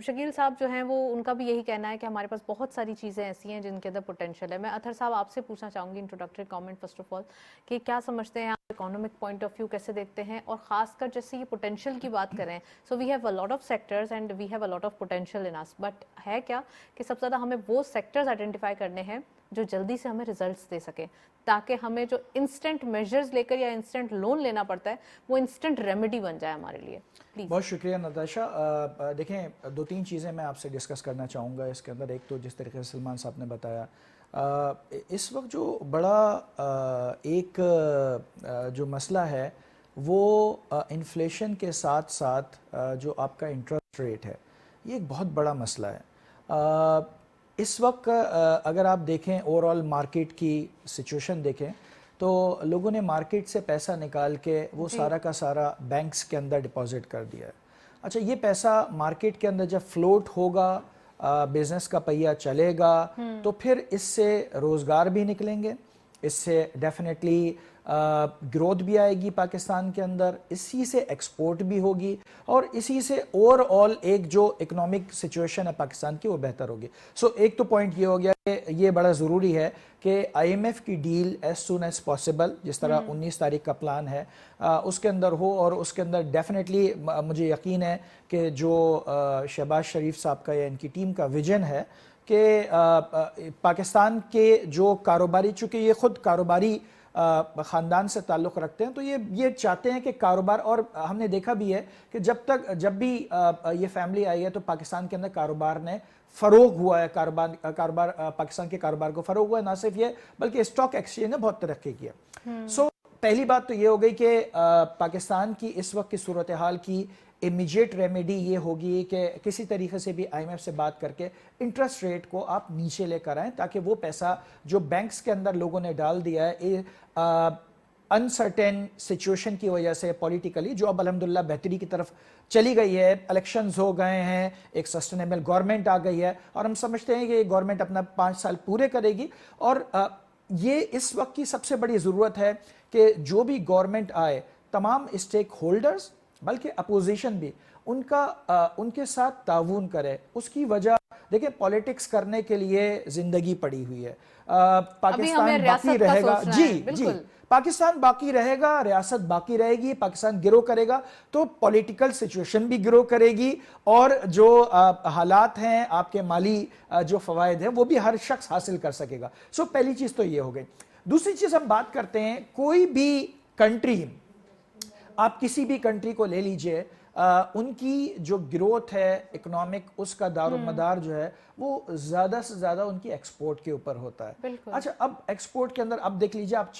शकील साहब जो हैं वो उनका भी यही कहना है कि हमारे पास बहुत सारी चीज़ें ऐसी हैं जिनके अंदर पोटेंशियल है। मैं अथर साहब आपसे पूछना चाहूँगी introductory comment first of all कि क्या समझते हैं आप, इकोनॉमिक पॉइंट ऑफ व्यू कैसे देखते हैं, और ख़ासकर जैसे ये पोटेंशियल की बात करें, so we have a lot of sectors and we have a lot of potential in us, but है क्या कि सबसे ज़्यादा हमें वो सेक्टर्स आइडेंटिफाई करने हैं जो जल्दी से हमें रिजल्ट्स दे सके, ताकि हमें जो इंस्टेंट मेजर्स लेकर या इंस्टेंट लोन लेना पड़ता है वो इंस्टेंट रेमेडी बन जाए हमारे लिए। प्लीज। बहुत शुक्रिया नताशा। देखें, 2-3 चीज़ें मैं आपसे डिस्कस करना चाहूँगा इसके अंदर। एक तो जिस तरीके से सलमान साहब ने बताया, इस वक्त जो बड़ा एक जो मसला है वो इन्फ्लेशन के साथ साथ जो आपका इंटरेस्ट रेट है, ये एक बहुत बड़ा मसला है। इस वक्त अगर आप देखें ओवरऑल मार्केट की सिचुएशन देखें तो लोगों ने मार्केट से पैसा निकाल के वो सारा का सारा बैंक्स के अंदर डिपॉजिट कर दिया है। अच्छा, ये पैसा मार्केट के अंदर जब फ्लोट होगा, बिजनेस का पहिया चलेगा, तो फिर इससे रोज़गार भी निकलेंगे, इससे डेफिनेटली ग्रोथ भी आएगी पाकिस्तान के अंदर, इसी से एक्सपोर्ट भी होगी, और इसी से ओवरऑल एक जो इकोनॉमिक सिचुएशन है पाकिस्तान की वो बेहतर होगी। सो एक तो पॉइंट ये हो गया कि ये बड़ा ज़रूरी है कि IMF की deal as soon as possible, जिस तरह 19 तारीख का प्लान है, उसके अंदर हो, और उसके अंदर डेफिनेटली मुझे यकीन है कि जो शहबाज शरीफ साहब का या इनकी टीम का विजन है कि पाकिस्तान के जो कारोबारी, चूँकि ये ख़ुद कारोबारी ख़ानदान से ताल्लुक़ रखते हैं, तो ये चाहते हैं कि कारोबार, और हमने देखा भी है कि जब भी ये फैमिली आई है तो पाकिस्तान के अंदर कारोबार ने फ़रोग हुआ है, कारोबार पाकिस्तान के कारोबार को फ़रोग हुआ है। ना सिर्फ ये बल्कि स्टॉक एक्सचेंज ने बहुत तरक्की किया। सो पहली बात तो ये हो गई कि पाकिस्तान की इस वक्त की सूरत हाल की इमीडिएट रेमेडी ये होगी कि किसी तरीके से भी IMF से बात करके इंटरेस्ट रेट को आप नीचे लेकर आएँ, ताकि वो पैसा जो बैंक्स के अंदर लोगों ने डाल दिया है, अनसर्टेन सिचुएशन की वजह से पॉलिटिकली, जो अब अल्हम्दुलिल्लाह बेहतरी की तरफ चली गई है, इलेक्शंस हो गए हैं, एक सस्टेनेबल गवर्नमेंट आ गई है और हम समझते हैं कि ये गवर्नमेंट अपना 5 साल पूरे करेगी। और ये इस वक्त की सबसे बड़ी ज़रूरत है कि जो भी गवर्नमेंट आए, तमाम स्टेक होल्डर्स बल्कि अपोजिशन भी उनके साथ ताउन करे। उसकी वजह देखिए, पॉलिटिक्स करने के लिए जिंदगी पड़ी हुई है। पाकिस्तान बाकी रहेगा, जी, पाकिस्तान बाकी रहेगा, रियासत बाकी रहेगी, पाकिस्तान ग्रो करेगा तो पॉलिटिकल सिचुएशन भी ग्रो करेगी और जो हालात हैं, आपके माली जो फवायद हैं, वो भी हर शख्स हासिल कर सकेगा। सो पहली चीज तो ये हो गई। दूसरी चीज हम बात करते हैं, कोई भी कंट्री, आप किसी भी कंट्री को ले लीजिए, उनकी जो ग्रोथ है इकोनॉमिक, उसका दारोमदार जो है वो ज्यादा से ज्यादा उनकी एक्सपोर्ट के ऊपर होता है। अच्छा, अब एक्सपोर्ट के अंदर अब देख लीजिए, आप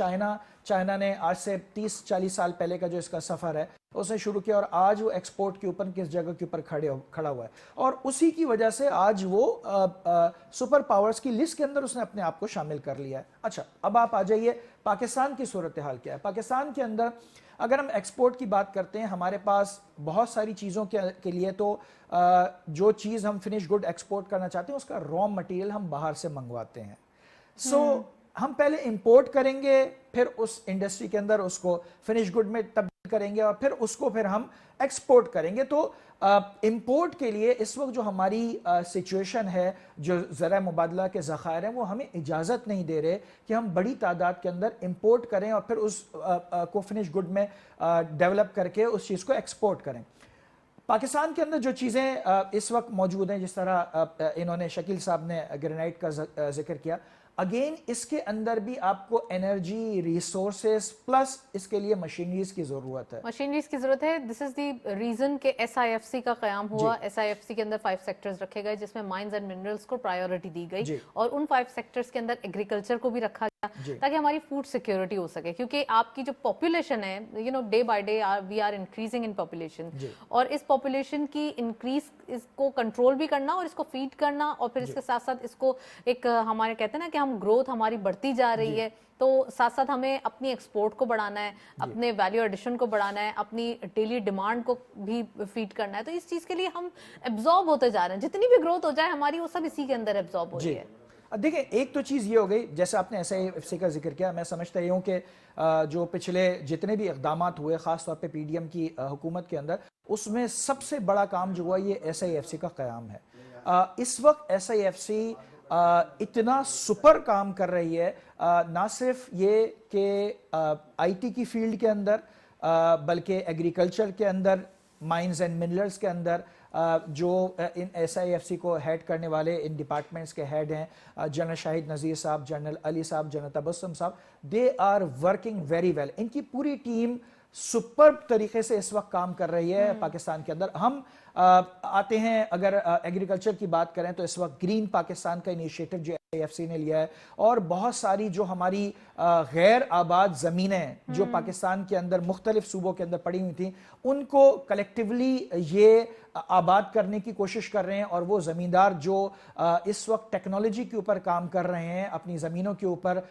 चाइना ने आज से 30-40 साल पहले का जो इसका सफर है उसने शुरू किया और आज वो एक्सपोर्ट के ऊपर किस जगह के ऊपर खड़ा हुआ है और उसी की वजह से आज वो सुपर पावर्स की लिस्ट के अंदर उसने अपने आप को शामिल कर लिया है। अच्छा, अब आप आ जाइए पाकिस्तान की सूरत हाल क्या है। पाकिस्तान के अंदर अगर हम एक्सपोर्ट की बात करते हैं, हमारे पास बहुत सारी चीज़ों के लिए तो जो चीज़ हम फिनिश गुड एक्सपोर्ट करना चाहते हैं उसका रॉ मटेरियल हम बाहर से मंगवाते हैं। हम पहले इंपोर्ट करेंगे, फिर उस इंडस्ट्री के अंदर उसको फिनिश गुड में तब्दील करेंगे और फिर हम एक्सपोर्ट करेंगे। तो इंपोर्ट के लिए इस वक्त जो हमारी सिचुएशन है, जो ज़रा मुबादला के ज़खायर हैं, वो हमें इजाज़त नहीं दे रहे कि हम बड़ी तादाद के अंदर इंपोर्ट करें और फिर उस को फिनिश गुड में डेवलप करके उस चीज़ को एक्सपोर्ट करें। पाकिस्तान के अंदर जो चीज़ें इस वक्त मौजूद हैं, जिस तरह इन्होंने शकील साहब ने ग्रेनाइट का जिक्र किया, अगेन इसके अंदर भी आपको एनर्जी, रिसोर्सेस प्लस इसके लिए मशीनरीज की जरूरत है। मशीनरीज की जरूरत है। दिस इज द रीजन के SIFC का क़याम हुआ। SIFC के अंदर 5 सेक्टर्स रखे गए जिसमें माइंस एंड मिनरल्स को प्रायोरिटी दी गई और उन 5 सेक्टर्स के अंदर एग्रीकल्चर को भी रखा गया ताकि हमारी फूड सिक्योरिटी हो सके, क्योंकि आपकी जो पॉपुलेशन है, day by day we are increasing in population और इस पॉपुलेशन की इंक्रीज इसको कंट्रोल भी करना और इसको फीड करना और फिर इसके साथ साथ इसको एक हमारे कहते हैं ना कि हम ग्रोथ हमारी बढ़ती जा रही है, तो साथ साथ हमें अपनी एक्सपोर्ट को बढ़ाना है, अपने वैल्यू एडिशन को बढ़ाना है, अपनी डेली डिमांड को भी फीड करना है। तो इस चीज के लिए हम एब्जॉर्ब होते जा रहे हैं, जितनी भी ग्रोथ हो जाए हमारी वो सब इसी के अंदर एब्जॉर्ब हो रही है। देखिए, एक तो चीज़ ये हो गई, जैसे आपने SIFC का जिक्र किया, मैं समझता हूँ कि जो पिछले जितने भी इक़दामात हुए ख़ास तौर पे PDM की हुकूमत के अंदर, उसमें सबसे बड़ा काम जो हुआ ये SIFC का क़याम है। इस वक्त SIFC इतना सुपर काम कर रही है, ना सिर्फ ये कि IT की फील्ड के अंदर बल्कि एग्रीकल्चर के अंदर, माइंस एंड मिनरल्स के अंदर जो इन SIFC को हेड करने वाले इन डिपार्टमेंट्स के हेड हैं, general Shahid Nazir sahab, general Ali sahab, general Tabassum sahab, they are working very well. इनकी पूरी टीम सुपर तरीके से इस वक्त काम कर रही है पाकिस्तान के अंदर। हम आते हैं, अगर एग्रीकल्चर की बात करें तो इस वक्त ग्रीन पाकिस्तान का इनिशिएटिव जो SIFC ने लिया है और बहुत सारी जो हमारी गैर आबाद ज़मीनें जो पाकिस्तान के अंदर मुख्तलिफ सूबों के अंदर पड़ी हुई थी, उनको कलेक्टिवली ये आबाद करने की कोशिश कर रहे हैं और वो ज़मींदार जो इस वक्त टेक्नोलॉजी के ऊपर काम कर रहे हैं, अपनी ज़मीनों के ऊपर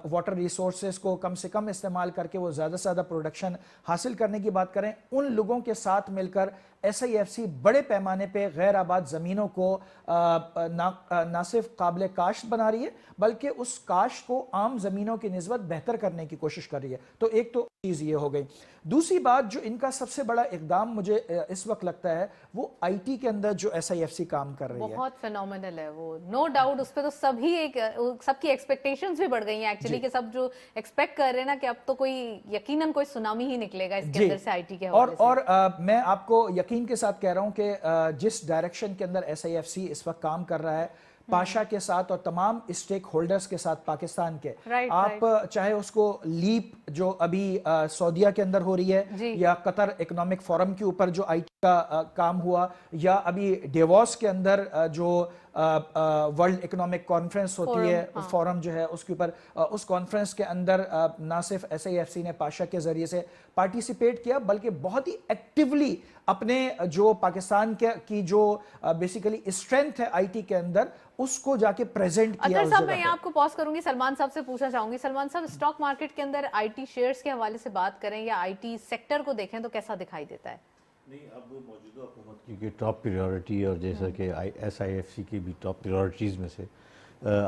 वाटर रिसोर्सेज को कम से कम इस्तेमाल करके वो ज़्यादा से ज़्यादा प्रोडक्शन हासिल करने की बात करें, उन लोगों के साथ मिलकर SIFC बड़े पैमाने पे गैर आबाद ज़मीनों को ना सिर्फ काबिल काश्त बना रही है बल्कि उस काश्त को आम ज़मीनों की निस्बत बेहतर करने की कोशिश कर रही है। तो एक तो चीज़ ये हो गई। दूसरी बात जो इनका सबसे बड़ा इकदाम मुझे इस वक्त लगता है वो IT के अंदर जो SIFC काम कर रही है, बहुत फेनोमेनल है वो, नो डाउट। उस पे तो सबकी एक्सपेक्टेशंस भी बढ़ गई हैं एक्चुअली, कि सब जो एक्सपेक्ट कर रहे हैं ना कि अब तो कोई यकीनन कोई सुनामी ही निकलेगा इसके अंदर से IT के हवाले से। और मैं आपको यकीन के साथ कह रहा हूं कि जिस डायरेक्शन के अंदर SIFC इस वक्त काम कर रहा है, पाशा के साथ और तमाम स्टेक होल्डर्स के साथ पाकिस्तान के, आप चाहे उसको लीप जो अभी सऊदीया के अंदर हो रही है या कतर इकोनॉमिक फोरम के ऊपर जो IT का काम हुआ, या अभी डेवोस के अंदर जो वर्ल्ड इकोनॉमिक कॉन्फ्रेंस होती है, फोरम जो है उसके ऊपर, उस कॉन्फ्रेंस के अंदर ना सिर्फ SIFC ने पाशा के ज़रिए से पार्टिसिपेट किया बल्कि बहुत ही एक्टिवली अपने जो पाकिस्तान की जो बेसिकली स्ट्रेंथ है IT के अंदर उसको जाके प्रेजेंट किया। अतर साहब, मैं यहाँ आपको पॉज करूंगी, सलमान साहब से पूछना चाहूंगी। सलमान साहब, स्टॉक मार्केट के अंदर IT शेयर्स के हवाले से बात करें या IT सेक्टर को देखें तो कैसा दिखाई देता है? नहीं, अब मौजूदा हुकूमत की टॉप प्रायोरिटी और जैसा कि SIFC की भी टॉप प्रायोरिटीज़ में से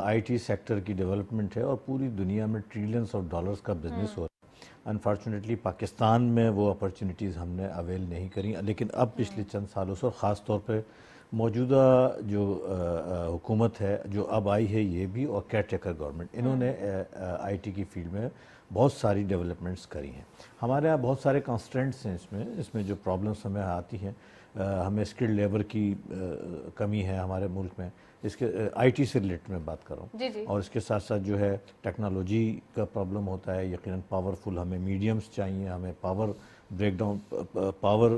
IT सेक्टर की डेवलपमेंट है और पूरी दुनिया में ट्रिलियंस ऑफ डॉलर्स का बिजनेस हो रहा है। अनफॉर्चुनेटली पाकिस्तान में वो अपॉर्चुनिटीज़ हमने अवेल नहीं करी, लेकिन अब पिछले चंद सालों से और ख़ास तौर पे मौजूदा जो हुकूमत है जो अब आई है, ये भी और केयरटेकर गवर्नमेंट, इन्होंने IT की फील्ड में बहुत सारी डेवलपमेंट्स करी हैं। हमारे यहाँ बहुत सारे कंस्ट्रेंट्स हैं इसमें जो प्रॉब्लम्स हमें आती हैं, हमें स्किल्ड लेबर की कमी है हमारे मुल्क में, इसके IT से रिलेटेड मैं बात कर रहा हूँ। और इसके साथ साथ जो है टेक्नोलॉजी का प्रॉब्लम होता है, यकीनन पावरफुल हमें मीडियम्स चाहिए, हमें पावर ब्रेकडाउन, पावर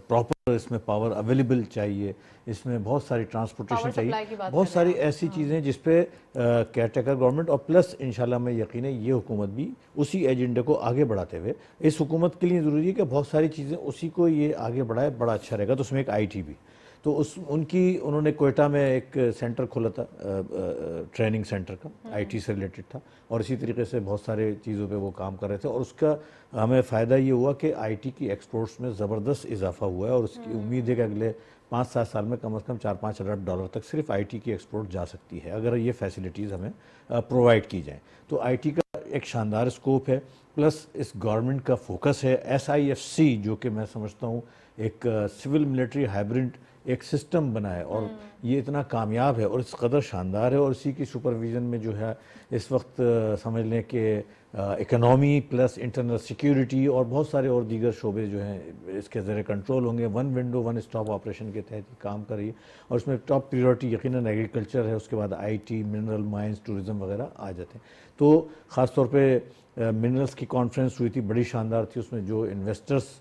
प्रॉपर इसमें पावर अवेलेबल चाहिए, इसमें बहुत सारी ट्रांसपोर्टेशन चाहिए, बहुत सारी ऐसी चीज़ें जिस पे केयरटेकर गवर्नमेंट और प्लस इंशाल्लाह मैं यकीन है ये हुकूमत भी उसी एजेंडे को आगे बढ़ाते हुए, इस हुकूमत के लिए ज़रूरी है कि बहुत सारी चीज़ें उसी को ये आगे बढ़ाए, बड़ा अच्छा रहेगा। तो उसमें एक IT भी, तो उन्होंने कोयटा में एक सेंटर खोला था, ट्रेनिंग सेंटर का, IT से रिलेटेड था, और इसी तरीके से बहुत सारे चीज़ों पे वो काम कर रहे थे, और उसका हमें फ़ायदा ये हुआ कि IT की एक्सपोर्ट्स में ज़बरदस्त इजाफा हुआ है, और उसकी उम्मीद है कि अगले 5-7 साल में कम से कम 4-5 अरब डॉलर तक सिर्फ IT की एक्सपोर्ट जा सकती है अगर ये फैसिलिटीज़ हमें प्रोवाइड की जाएँ। तो IT का एक शानदार स्कोप है, प्लस इस गवर्नमेंट का फोकस है। SIFC जो कि मैं समझता हूँ एक सिविल मिलिट्री हाइब्रिड एक सिस्टम बना है, और ये इतना कामयाब है और इस कदर शानदार है, और इसी की सुपरविज़न में जो है इस वक्त समझ लें कि इकनॉमी प्लस इंटरनल सिक्योरिटी और बहुत सारे और दीगर शोबे जो हैं इसके ज़रिए कंट्रोल होंगे। One window one stop operation के तहत काम कर रही है, और उसमें टॉप प्रायोरिटी यकीनन एग्रीकल्चर है, उसके बाद IT, मिनरल माइंस, टूरिज़म वगैरह आ जाते हैं। तो ख़ास तौर पे मिनरल्स की कॉन्फ्रेंस हुई थी, बड़ी शानदार थी, उसमें जो इन्वेस्टर्स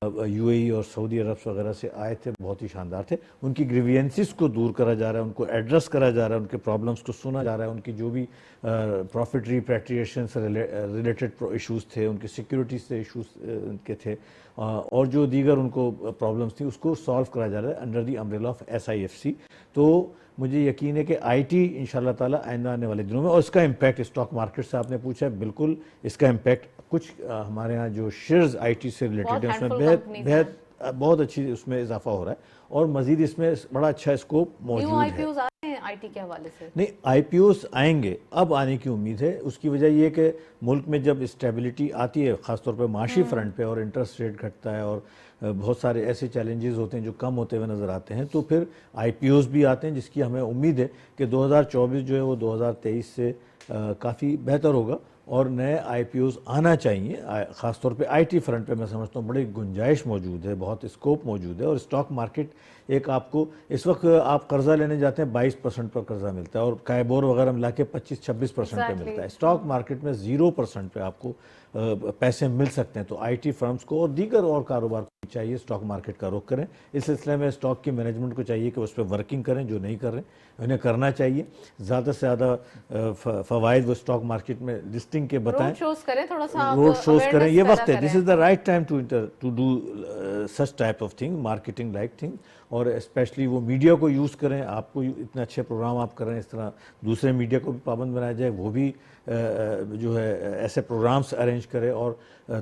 UAE और सऊदी अरब वगैरह से आए थे बहुत ही शानदार थे। उनकी ग्रीवियंसेस को दूर करा जा रहा है, उनको एड्रेस करा जा रहा है, उनके प्रॉब्लम्स को सुना जा रहा है, उनकी जो भी प्रॉफिट रिपैट्रिएशन से रिलेटेड इश्यूज़ थे, उनके सिक्योरिटी से इश्यूज़ उनके थे, और जो दीगर उनको प्रॉब्लम्स थी उसको सॉल्व करा जा रहा है under the umbrella of SIFC। तो मुझे यकीन है कि IT इंशाल्लाह ताला आइंदा आने वाले दिनों में, और इसका इम्पैक्ट स्टॉक मार्केट से आपने पूछा है, बिल्कुल इसका इम्पैक्ट कुछ हमारे यहाँ जो शेयर्स IT से रिलेटेड है उसमें बहुत अच्छी उसमें इजाफा हो रहा है, और मजीद इसमें बड़ा अच्छा स्कोप मौजूद है। IPOs आए हैं IT के हवाले से? नहीं, IPOs आएंगे, अब आने की उम्मीद है। उसकी वजह ये है कि मुल्क में जब स्टेबिलिटी आती है, ख़ासतौर पर माशी फ्रंट पे, और इंटरेस्ट रेट घटता है और बहुत सारे ऐसे चैलेंजेस होते हैं जो कम होते हुए नज़र आते हैं, तो फिर IPOs भी आते हैं, जिसकी हमें उम्मीद है कि 2024 जो है वो 2023 से काफ़ी बेहतर होगा, और नए IPOs आना चाहिए। ख़ासतौर पे IT फ्रंट पे मैं समझता हूँ बड़ी गुंजाइश मौजूद है, बहुत स्कोप मौजूद है। और स्टॉक मार्केट एक आपको इस वक्त आप कर्ज़ा लेने जाते हैं 22% पर कर्ज़ा मिलता है, और कायबोर वगैरह मिला के 25-26% पे मिलता है। स्टॉक मार्केट में 0% पे आपको पैसे मिल सकते हैं। तो IT फर्म्स को और दीगर और कारोबार को चाहिए स्टॉक मार्केट का रुख करें। इस सिलसिले में स्टॉक की मैनेजमेंट को चाहिए कि उस पर वर्किंग करें, जो नहीं कर रहे उन्हें करना चाहिए। ज़्यादा से ज़्यादा फ़वाइद वो स्टॉक मार्केट में लिस्टिंग के बताएं, रोड शोज करें, थोड़ा सा रोड शोज करें, ये वक्त है, this is the right time to do such type of thing, marketing like thing. और स्पेशली वो मीडिया को यूज़ करें, आपको इतने अच्छे प्रोग्राम आप कर रहे हैं, इस तरह दूसरे मीडिया को भी पाबंद बनाया जाए, वो भी जो है ऐसे प्रोग्राम्स अरेंज करें। और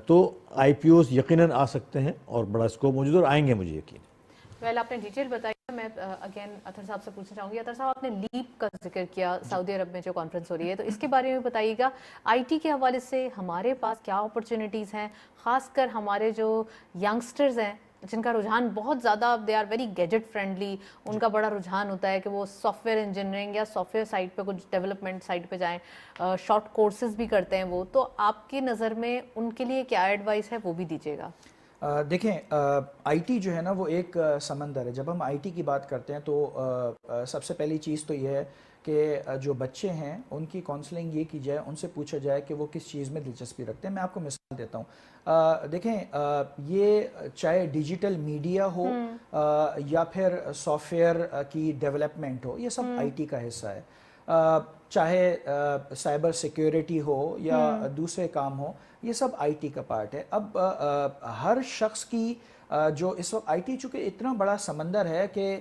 तो IPOs यकीनन आ सकते हैं और बड़ा स्कोप मौजूद, और आएंगे मुझे यकीन। वेल, आपने डिटेल बताई। मैं अगेन अतर साहब से पूछना चाहूंगी। अतर साहब, आपने लीप का जिक्र किया, सऊदी अरब में जो कॉन्फ्रेंस हो रही है, तो इसके बारे में बताइएगा। IT के हवाले से हमारे पास क्या अपॉर्चुनिटीज़ हैं, खासकर हमारे जो यंगस्टर्स हैं जिनका रुझान बहुत ज़्यादा, they are very gadget friendly, उनका बड़ा रुझान होता है कि वो सॉफ्टवेयर इंजीनियरिंग या सॉफ्टवेयर साइड पे कुछ डेवलपमेंट साइड पे जाएं, शॉर्ट कोर्सेज भी करते हैं वो, तो आपकी नज़र में उनके लिए क्या एडवाइस है वो भी दीजिएगा। دیکھیں آئی ٹی جو ہے نا وہ ایک سمندر ہے. جب ہم آئی ٹی کی بات کرتے ہیں تو سب سے پہلی چیز تو یہ ہے کہ جو بچے ہیں ان کی کاؤنسلنگ یہ کی جائے, ان سے پوچھا جائے کہ وہ کس چیز میں دلچسپی رکھتے ہیں. میں آپ کو مثال دیتا ہوں. دیکھیں یہ چاہے ڈیجیٹل میڈیا ہو یا پھر سافٹ ویئر کی ڈیولپمنٹ ہو, یہ سب آئی ٹی کا حصہ ہے. چاہے سائبر سیکیورٹی ہو یا دوسرے کام ہو, یہ سب آئی ٹی کا پارٹ ہے. اب ہر شخص کی جو اس وقت آئی ٹی چونکہ اتنا بڑا سمندر ہے کہ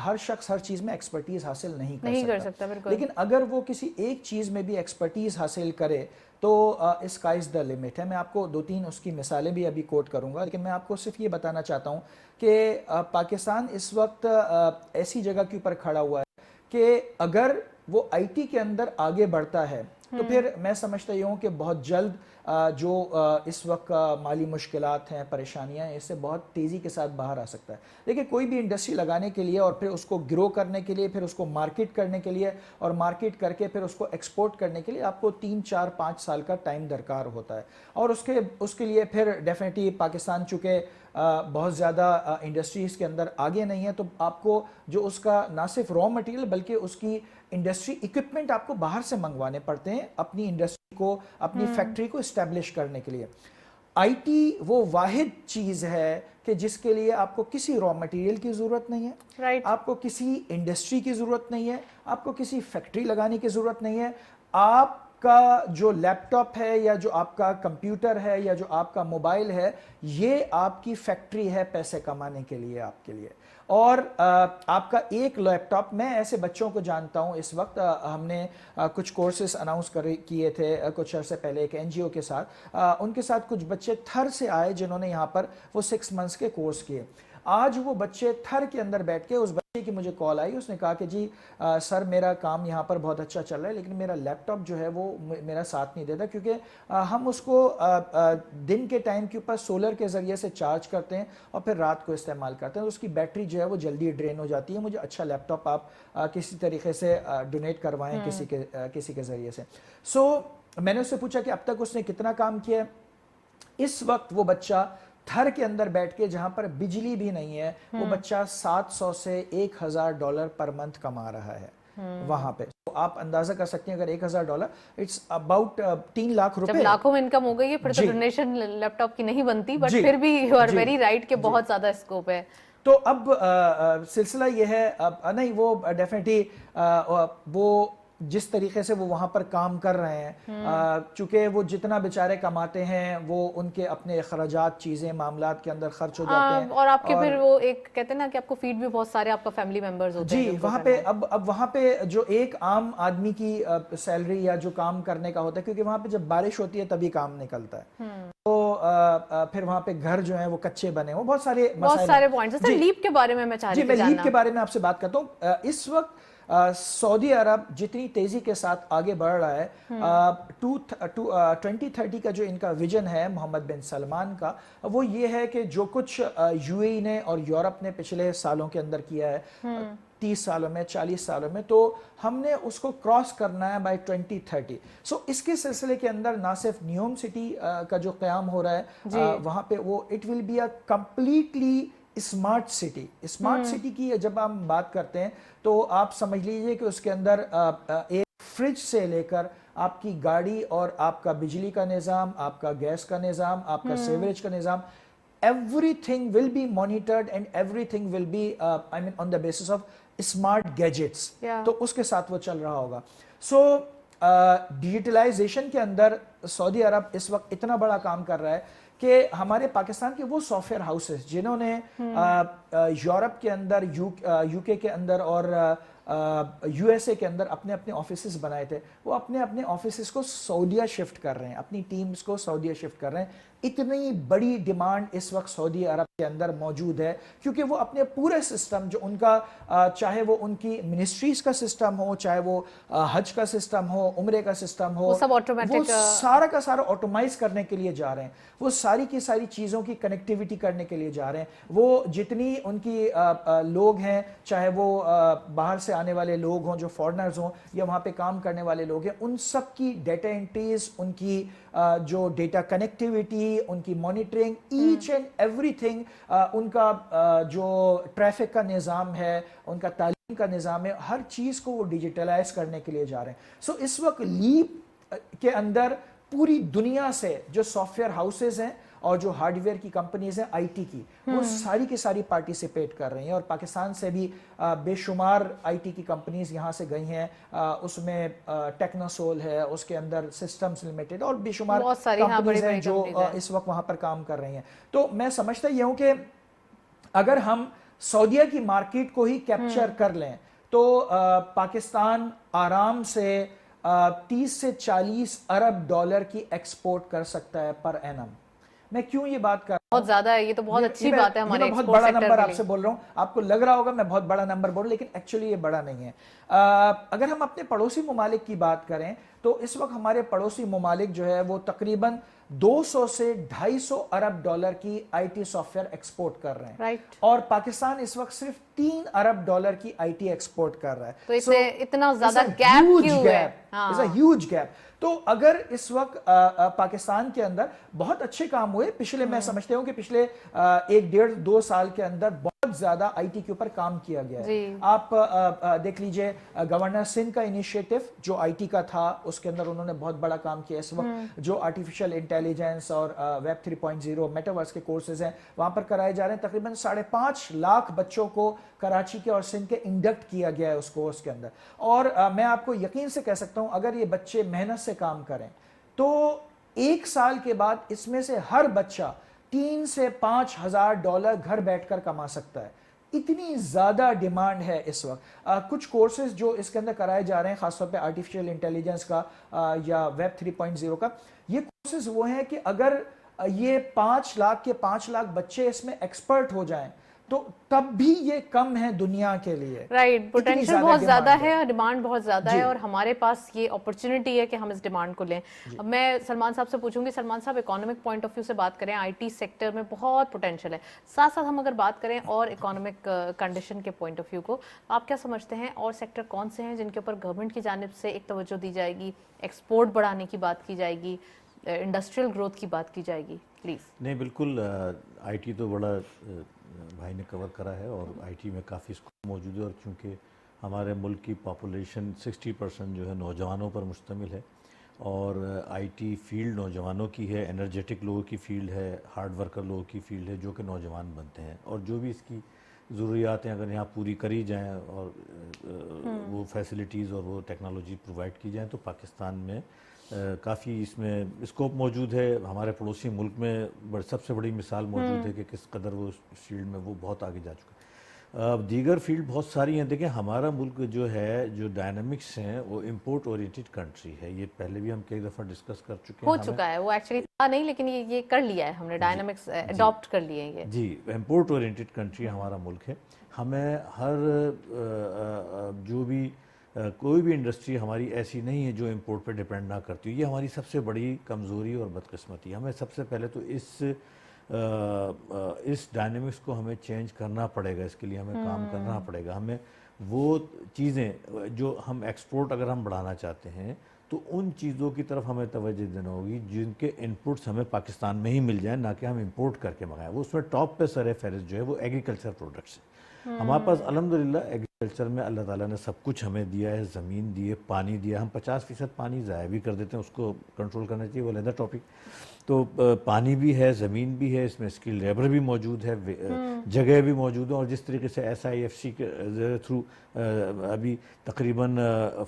ہر شخص ہر چیز میں ایکسپرٹیز حاصل نہیں کر سکتا. بالکل. لیکن اگر وہ کسی ایک چیز میں بھی ایکسپرٹیز حاصل کرے تو اسکائز دا لمٹ ہے. میں آپ کو 2-3 اس کی مثالیں بھی ابھی کوٹ کروں گا, لیکن میں آپ کو صرف یہ بتانا چاہتا ہوں کہ پاکستان اس وقت ایسی جگہ کے اوپر کھڑا ہوا ہے کہ اگر وہ آئی ٹی کے اندر آگے بڑھتا ہے تو پھر میں سمجھتا ہوں کہ بہت جلد جو اس وقت مالی مشکلات ہیں, پریشانیاں ہیں, اس سے بہت تیزی کے ساتھ باہر آ سکتا ہے. دیکھیں کوئی بھی انڈسٹری لگانے کے لیے اور پھر اس کو گرو کرنے کے لیے, پھر اس کو مارکیٹ کرنے کے لیے اور مارکیٹ کر کے پھر اس کو ایکسپورٹ کرنے کے لیے آپ کو 3-4-5 سال کا ٹائم درکار ہوتا ہے. اور اس کے لیے پھر ڈیفینیٹلی پاکستان چونکہ بہت زیادہ انڈسٹریز کے اندر آگے نہیں ہے, تو آپ کو جو اس کا نہ صرف را مٹیریل بلکہ اس کی انڈسٹری ایکوپمنٹ آپ کو باہر سے منگوانے پڑتے ہیں اپنی انڈسٹری کو, اپنی فیکٹری کو اسٹیبلش کرنے کے لیے. آئی ٹی وہ واحد چیز ہے کہ جس کے لیے آپ کو کسی را مٹیریل کی ضرورت نہیں ہے, آپ کو کسی انڈسٹری کی ضرورت نہیں ہے, آپ کو کسی فیکٹری لگانے کی ضرورت نہیں ہے. آپ کا جو لیپ ٹاپ ہے یا جو آپ کا کمپیوٹر ہے یا جو آپ کا موبائل ہے, یہ آپ کی فیکٹری ہے پیسے کمانے کے لیے آپ کے لیے. اور آپ کا ایک لیپ ٹاپ, میں ایسے بچوں کو جانتا ہوں اس وقت, ہم نے کچھ کورسز اناؤنس کیے تھے کچھ عرصے پہلے ایک این جی او کے ساتھ, ان کے ساتھ کچھ بچے تھر سے آئے جنہوں نے یہاں پر وہ 6 منتھس کے کورس کیے. آج وہ بچے تھر کے اندر بیٹھ کے, اس بچے کی مجھے کال آئی, اس نے کہا کہ جی سر میرا کام یہاں پر بہت اچھا چل رہا ہے لیکن میرا لیپ ٹاپ جو ہے وہ میرا ساتھ نہیں دیتا, کیونکہ ہم اس کو دن کے ٹائم کے اوپر سولر کے ذریعے سے چارج کرتے ہیں اور پھر رات کو استعمال کرتے ہیں, تو اس کی بیٹری جو ہے وہ جلدی ڈرین ہو جاتی ہے. مجھے اچھا لیپ ٹاپ آپ کسی طریقے سے ڈونیٹ کروائیں کسی کے ذریعے سے. سو میں نے اس سے پوچھا کہ اب تک اس نے کتنا کام کیا ہے. اس وقت وہ بچہ تھر کے اندر بیٹھ کے, جہاں پر بجلی بھی نہیں ہے, وہ بچہ $700 سے $1,000 پر منتھ کما رہا ہے وہاں پہ. تو آپ اندازہ کر سکتے ہیں اگر $1,000 اٹس اباؤٹ 3 لاکھ روپے. جب لاکھوں میں انکم ہو گئی ہے پھر تو ڈونیشن لیپ ٹاپ کی نہیں بنتی, بٹ پھر بھی یو آر ویری رائٹ کہ بہت زیادہ اسکوپ ہے. تو اب سلسلہ یہ ہے, نہیں وہ ڈیفینیٹلی وہ جس طریقے سے وہ وہاں پر کام کر رہے ہیں, چونکہ وہ جتنا بیچارے کماتے ہیں وہ ان کے اپنے اخراجات, چیزیں, معاملات کے اندر خرچ ہو جاتے ہیں. اور آپ کے پھر وہ ایک کہتے ہیں نا کہ آپ کو فیڈ بھی بہت سارے آپ کا فیملی ممبرز ہوتے ہیں. جی وہاں پہ اب وہاں پہ جو ایک عام آدمی کی سیلری یا جو کام کرنے کا ہوتا ہے, کیونکہ وہاں پہ جب بارش ہوتی ہے تبھی کام نکلتا ہے, تو پھر وہاں پہ گھر جو ہیں وہ کچے بنے, وہ بہت سارے پوائنٹس. لیپ کے بارے میں چاہ رہی تھی جی, میں لیپ کے بارے میں آپ سے بات کرتا ہوں. اس وقت سعودی عرب جتنی تیزی کے ساتھ آگے بڑھ رہا ہے, 2030 کا جو ان کا ویژن ہے محمد بن سلمان کا, وہ یہ ہے کہ جو کچھ یو اے ای نے اور یورپ نے پچھلے سالوں کے اندر کیا ہے 30 سالوں میں 40 سالوں میں, تو ہم نے اس کو کراس کرنا ہے بائی 2030. سو اس کے سلسلے کے اندر نہ صرف نیوم سٹی کا جو قیام ہو رہا ہے وہاں پہ, وہ it will be a completely smart city. Smart city کی جب ہم بات کرتے ہیں تو آپ سمجھ لیجئے کہ اس کے اندر ایک فریج سے لے کر آپ کی گاڑی اور آپ کا بجلی کا نظام, آپ کا گیس کا نظام, آپ کا سیوریج کا نظام, everything will be monitored and everything will be on the basis of smart gadgets. تو اس کے ساتھ وہ چل رہا ہوگا. سو ڈیجیٹلائزیشن کے اندر سعودی عرب اس وقت اتنا بڑا کام کر رہا ہے کہ ہمارے پاکستان کے وہ سافٹ ویئر ہاؤسز جنہوں نے یورپ کے اندر, یو کے کے اندر اور یو ایس اے کے اندر اپنے اپنے آفیسز بنائے تھے, وہ اپنے اپنے آفیسز کو سعودیہ شفٹ کر رہے ہیں, اپنی ٹیمز کو سعودیہ شفٹ کر رہے ہیں. اتنی بڑی ڈیمانڈ اس وقت سعودی عرب کے اندر موجود ہے کیونکہ وہ اپنے پورے سسٹم جو ان کا, چاہے وہ ان کی منسٹریز کا سسٹم ہو, چاہے وہ حج کا سسٹم ہو, عمرے کا سسٹم ہو, وہ سارا کا سارا آٹومائز کرنے کے لیے جا رہے ہیں. وہ ساری کی ساری چیزوں کی کنیکٹیوٹی کرنے کے لیے جا رہے ہیں. وہ جتنی ان کی لوگ ہیں, چاہے وہ باہر سے آنے والے لوگ ہوں, جو فارنرز ہوں یا وہاں پہ کام کرنے والے لوگ ہیں, ان سب کی ڈیٹا انٹریز, ان کی جو ڈیٹا کنیکٹیویٹی, ان کی مانیٹرنگ, ایچ اینڈ ایوری تھنگ, ان کا جو ٹریفک کا نظام ہے, ان کا تعلیم کا نظام ہے, ہر چیز کو وہ ڈیجیٹلائز کرنے کے لیے جا رہے ہیں. سو اس وقت لیپ کے اندر پوری دنیا سے جو سافٹ ویئر ہاؤسز ہیں اور جو ہارڈ ویئر کی کمپنیز ہیں آئی ٹی کی, وہ ساری کی ساری پارٹیسپیٹ کر رہی ہیں. اور پاکستان سے بھی بے شمار آئی ٹی کی کمپنیز یہاں سے گئی ہیں, اس میں ٹیکنوسول ہے, اس کے اندر سسٹمز لمیٹڈ اور بے شمار کمپنیز ہیں جو اس وقت وہاں پر کام کر رہی ہیں. تو میں سمجھتا یہ ہوں کہ اگر ہم سعودیہ کی مارکیٹ کو ہی کیپچر کر لیں تو پاکستان آرام سے 30 سے 40 ارب ڈالر کی ایکسپورٹ کر سکتا ہے پر اینم. میں کیوں یہ بات کر رہا ہوں, بہت زیادہ ہے, یہ تو بہت اچھی بات ہے ہمارے میں بہت بڑا نمبر آپ سے بول رہا ہوں, آپ کو لگ رہا ہوگا میں بہت بڑا نمبر بول رہا ہوں, لیکن ایکچولی یہ بڑا نہیں ہے. اگر ہم اپنے پڑوسی ممالک کی بات کریں تو اس وقت ہمارے پڑوسی ممالک جو ہے وہ تقریباً 200 سے 250 ارب ڈالر کی I T soft where export کر رہے ہیں, اور پاکستان اس وقت صرف 3 ارب ڈالر کی آئی ٹی ایکسپورٹ کر رہا ہے. تو اتنا زیادہ گیپ کیوں ہے؟ It's a huge gap. تو اگر اس وقت پاکستان کے اندر بہت اچھے کام ہوئے پچھلے, میں سمجھتے ہوں کہ پچھلے 1-1.5-2 سال کے اندر بہت زیادہ آئی ٹی کے اوپر کام کیا گیا ہے. آپ دیکھ لیجئے گورنر سندھ کا انیشیٹو جو آئی ٹی کا تھا, اس کے اندر انہوں نے بہت بڑا کام کیا. اس وقت جو آرٹیفیشل انٹیلیجنس اور ویب 3.0 میٹاورس کے کورسز ہیں وہاں پر کرائے جا رہے ہیں. تقریباً 5.5 لاکھ بچوں کو کراچی کے اور سندھ کے انڈکٹ کیا گیا ہے اس کورس کے اندر. اور میں آپ کو یقین سے کہہ سکتا ہوں اگر یہ بچے محنت سے کام کریں تو 1 سال کے بعد اس میں سے ہر بچہ 3 سے 5 ہزار ڈالر گھر بیٹھ کر کما سکتا ہے. اتنی زیادہ ڈیمانڈ ہے اس وقت. کچھ کورسز جو اس کے اندر کرائے جا رہے ہیں خاص طور پہ آرٹیفیشل انٹیلیجنس کا یا ویب 3.0 کا, یہ کورسز وہ ہیں کہ اگر یہ 5 لاکھ کے 5 لاکھ بچے اس میں ایکسپرٹ ہو جائیں تو تب بھی یہ کم ہے دنیا کے لیے. رائٹ, پوٹینشیل بہت زیادہ ہے, ڈیمانڈ بہت زیادہ ہے, اور ہمارے پاس یہ اپرچونٹی ہے کہ ہم اس ڈیمانڈ کو لیں. اب میں سلمان صاحب سے پوچھوں گی, سلمان صاحب اکانومک پوائنٹ آف ویو سے بات کریں, آئی ٹی سیکٹر میں بہت پوٹینشیل ہے, ساتھ ساتھ ہم اگر بات کریں اور اکانومک کنڈیشن کے پوائنٹ آف ویو کو, آپ کیا سمجھتے ہیں اور سیکٹر کون سے ہیں جن کے اوپر گورنمنٹ کی جانب سے ایک توجہ دی جائے گی, ایکسپورٹ بڑھانے کی بات کی جائے گی, انڈسٹریل گروتھ کی بات کی جائے گی؟ پلیز. نہیں بالکل, آئی ٹی تو بڑا بھائی نے کور کرا ہے, اور آئی ٹی میں کافی اسکوپ موجود ہے, اور چونکہ ہمارے ملک کی پاپولیشن 60% جو ہے نوجوانوں پر مشتمل ہے, اور آئی ٹی فیلڈ نوجوانوں کی ہے, انرجیٹک لوگوں کی فیلڈ ہے, ہارڈ ورکر لوگوں کی فیلڈ ہے جو کہ نوجوان بنتے ہیں, اور جو بھی اس کی ضروریات ہیں اگر یہاں پوری کری جائیں اور وہ فیسلٹیز اور وہ ٹیکنالوجی پرووائڈ کی جائیں تو پاکستان میں کافی اس میں اسکوپ موجود ہے. ہمارے پڑوسی ملک میں سب سے بڑی مثال موجود ہے کہ کس قدر وہ فیلڈ میں وہ بہت آگے جا چکا ہے. دیگر فیلڈ بہت ساری ہیں. دیکھیں ہمارا ملک جو ہے, جو ڈائنامکس ہیں وہ امپورٹ اورینٹڈ کنٹری ہے. یہ پہلے بھی ہم کئی دفعہ ڈسکس کر چکے ہیں, ہو چکا ہے وہ ایکچولی تھا نہیں, لیکن یہ کر لیا ہے ہم نے, ڈائنامکس اڈاپٹ کر لیے ہیں. یہ جی امپورٹ اورینٹڈ کنٹری ہمارا ملک ہے. ہمیں ہر جو بھی کوئی بھی انڈسٹری ہماری ایسی نہیں ہے جو امپورٹ پہ ڈیپینڈ نہ کرتی. یہ ہماری سب سے بڑی کمزوری اور بدقسمتی ہے. ہمیں سب سے پہلے تو اس ڈائنامکس کو ہمیں چینج کرنا پڑے گا, اس کے لیے ہمیں کام کرنا پڑے گا. ہمیں وہ چیزیں جو ہم ایکسپورٹ اگر ہم بڑھانا چاہتے ہیں تو ان چیزوں کی طرف ہمیں توجہ دینا ہوگی جن کے انپٹس ہمیں پاکستان میں ہی مل جائیں, نہ کہ ہم امپورٹ کر کے منگائیں. وہ اس میں ٹاپ پہ سر فہرست جو ہے وہ ایگریکلچر پروڈکٹس ہیں. ہمارے پاس الحمدللہ ایگریکلچر میں اللہ تعالیٰ نے سب کچھ ہمیں دیا ہے, زمین دی ہے, پانی دیا. ہم 50% پانی ضائع بھی کر دیتے ہیں, اس کو کنٹرول کرنا چاہیے, وہ علیحدہ ٹاپک. تو پانی بھی ہے, زمین بھی ہے, اس میں اسکل لیبر بھی موجود ہے, جگہ بھی موجود ہے. اور جس طریقے سے SIFC کے تھرو ابھی تقریباً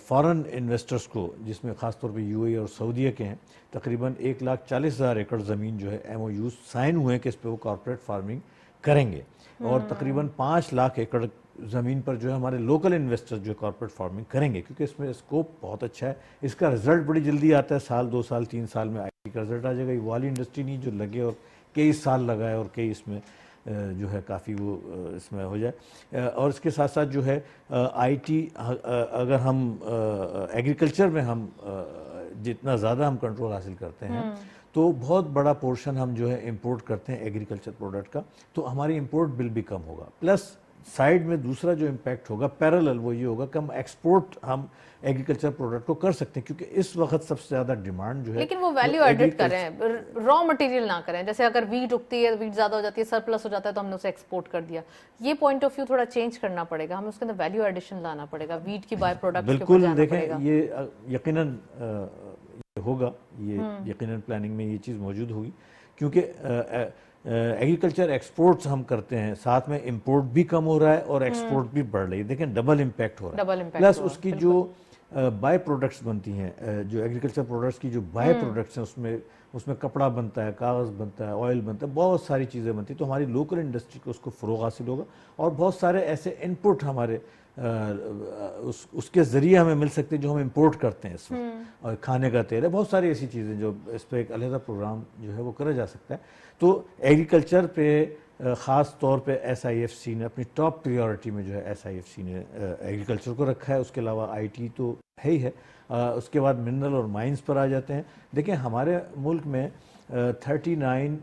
فارن انویسٹرز کو, جس میں خاص طور پہ UAE اور سعودیہ کے ہیں, تقریباً 1,40,000 ایکڑ زمین جو ہے MOUs سائن ہوئے ہیں کہ اس پہ وہ کارپوریٹ فارمنگ کریں گے. اور تقریباً 5 لاکھ ایکڑ زمین پر جو ہے ہمارے لوکل انویسٹر جو کارپوریٹ فارمنگ کریں گے, کیونکہ اس میں اسکوپ بہت اچھا ہے. اس کا رزلٹ بڑی جلدی آتا ہے, 1 سال 2 سال 3 سال میں IT کا رزلٹ آ جائے گا. یہ والی انڈسٹری نہیں جو لگے اور کئی سال لگائے اور کئی اس میں جو ہے کافی وہ اس میں ہو جائے. اور اس کے ساتھ ساتھ جو ہے IT اگر ہم ایگریکلچر میں ہم جتنا زیادہ ہم کنٹرول حاصل کرتے ہیں تو بہت بڑا پورشن ہم جو ہے امپورٹ کرتے ہیں ایگریکلچر پروڈکٹ کا, تو ہماری امپورٹ بل بھی کم ہوگا. پلس साइड में दूसरा जो इम्पैक्ट होगा पैरेलल वो ये होगा कि हम एक्सपोर्ट हम एग्रीकल्चर प्रोडक्ट को कर सकते हैं, क्योंकि इस वक्त सबसे ज़्यादा डिमांड जो है लेकिन वो वैल्यू एडिड करें, रॉ मटेरियल ना करें। जैसे अगर वीट उगती है, वीट ज़्यादा हो जाती है, सरप्लस हो जाता है, तो हमने उसे एक्सपोर्ट कर दिया। ये पॉइंट ऑफ व्यू थोड़ा चेंज करना पड़ेगा, हमें उसके अंदर वैल्यू एडिशन लाना पड़ेगा, वीट की बाय प्रोडक्ट्स के ऊपर बिल्कुल जाना देखें पड़ेगा। ये यकीनन होगा, ये यकीनन प्लानिंग में ये चीज़ मौजूद होगी, क्योंकि एग्रीकल्चर एक्सपोर्ट्स हम करते हैं, साथ में इंपोर्ट भी कम हो रहा है और एक्सपोर्ट भी बढ़ रही है। देखें डबल इम्पैक्ट हो रहा डबल है, इम्पैक्ट प्लस हो रहा है, उसकी जो बाय प्रोडक्ट्स बनती हैं, जो एग्रीकल्चर प्रोडक्ट्स की जो बाय प्रोडक्ट्स हैं, उसमें कपड़ा बनता है, कागज़ बनता है, ऑयल बनता है, बहुत सारी चीज़ें बनती हैं। तो हमारी लोकल इंडस्ट्री को उसको फ़रोग़ हासिल होगा और बहुत सारे ऐसे इनपुट हमारे उसके ज़रिए हमें मिल सकते हैं जो हम इंपोर्ट करते हैं इस वक्त, और खाने का तेल है, बहुत सारी ऐसी चीज़ें जो इस पर एक अलहदा प्रोग्राम जो है वो करा जा सकता है। तो एग्रीकल्चर पे ख़ास तौर पे SIFC ने अपनी टॉप प्रायोरिटी में जो है SIFC ने एग्रीकल्चर को रखा है। उसके अलावा IT तो है ही है, उसके बाद मिनरल और माइंस पर आ जाते हैं। देखिए हमारे मुल्क में 39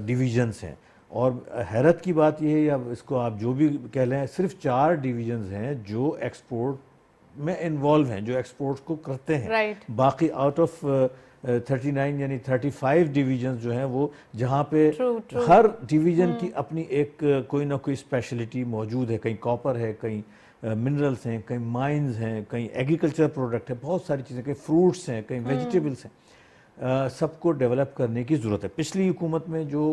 डिवीज़न्स हैं, और हैरत की बात यह है, या इसको आप जो भी कह लें, सिर्फ 4 डिवीज़न्स हैं जो एक्सपोर्ट में इन्वॉल्व हैं, जो एक्सपोर्ट को करते हैं। राइट। बाकी आउट ऑफ 39 यानी 35 डिवीजन्स जो हैं वो, जहाँ पे True. हर डिवीज़न की अपनी एक कोई ना कोई स्पेशलिटी मौजूद है। कहीं कॉपर है, कहीं मिनरल्स हैं, कहीं माइंस हैं, कहीं एग्रीकल्चर प्रोडक्ट है, बहुत सारी चीज़ें, कहीं फ्रूट्स हैं, कहीं वेजिटेबल्स हैं। सबको डेवलप करने की ज़रूरत है। पिछली हुकूमत में जो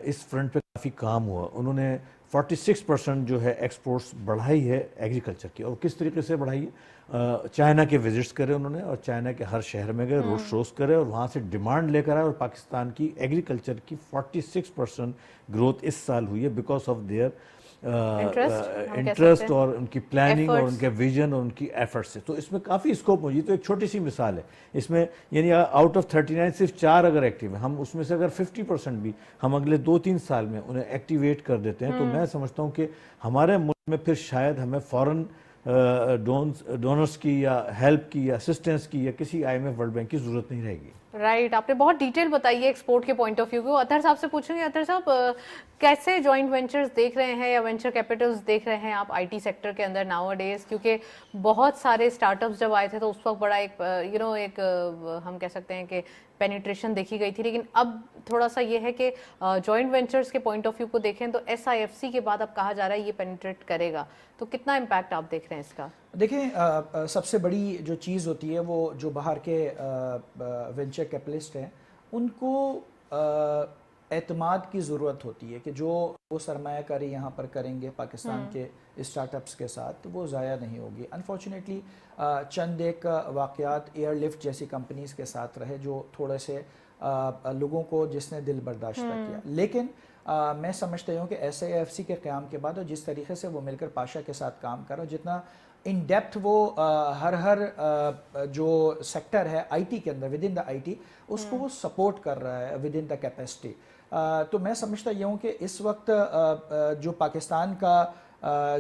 इस फ्रंट पे काफ़ी काम हुआ, उन्होंने 46% जो है एक्सपोर्ट्स बढ़ाई है एग्रीकल्चर की। और किस तरीके से बढ़ाई है? चाइना के विजिट्स करे उन्होंने, और चाइना के हर शहर में गए, रोड शोज़ करे, और वहाँ से डिमांड लेकर आए, और पाकिस्तान की एग्रीकल्चर की 46% ग्रोथ इस साल हुई है बिकॉज ऑफ देयर इंटरेस्ट और उनकी प्लानिंग और उनके विजन और उनकी एफर्ट्स से। तो इसमें काफ़ी स्कोप मौजूद। तो एक छोटी सी मिसाल है इसमें, यानी आउट ऑफ 39 सिर्फ 4 अगर एक्टिव है, हम उसमें से अगर 50% भी हम अगले 2-3 साल में उन्हें एक्टिवेट कर देते हैं, तो मैं समझता हूँ कि हमारे मुल्क में फिर शायद हमें फ़ॉरेन डोनर्स की या हेल्प की या असिस्टेंस की या किसी IMF वर्ल्ड बैंक की ज़रूरत नहीं रहेगी। राइट, आपने बहुत डिटेल बताई है एक्सपोर्ट के पॉइंट ऑफ व्यू को। अतहर साहब से पूछेंगे, अतहर साहब कैसे जॉइंट वेंचर्स देख रहे हैं या वेंचर कैपिटल्स देख रहे हैं आप IT सेक्टर के अंदर नाउ डेज? क्योंकि बहुत सारे स्टार्टअप्स जब आए थे तो उस वक्त बड़ा एक हम कह सकते हैं कि पेनिट्रेशन देखी गई थी, लेकिन अब थोड़ा सा ये है कि जॉइंट वेंचर्स के पॉइंट ऑफ व्यू को देखें तो SIFC के बाद अब कहा जा रहा है ये पेनिट्रेट करेगा, तो कितना इम्पैक्ट आप देख रहे हैं इसका? देखें, सबसे बड़ी जो चीज़ होती है वो जो बाहर के वेंचर कैपिटलिस्ट हैं उनको एतमाद की ज़रूरत होती है कि जो वो सरमायाकारी यहाँ पर करेंगे पाकिस्तान के स्टार्टअप्स के साथ, तो वो ज़ाया नहीं होगी। अनफॉर्चुनेटली चंद एक वाक़यात एयरलिफ्ट जैसी कंपनीज़ के साथ रहे जो थोड़े से लोगों को जिसने दिल बर्दाश्त किया, लेकिन मैं समझता हूँ कि SIFC के क़याम के बाद और जिस तरीके से वो मिलकर पाशा के साथ काम कर रहा है, जितना इन डेप्थ वो हर जो सेक्टर है IT के अंदर, विद इन द IT, उसको वो सपोर्ट कर रहा है विद इन द कैपेसिटी। तो मैं समझता ये हूँ कि इस वक्त जो पाकिस्तान का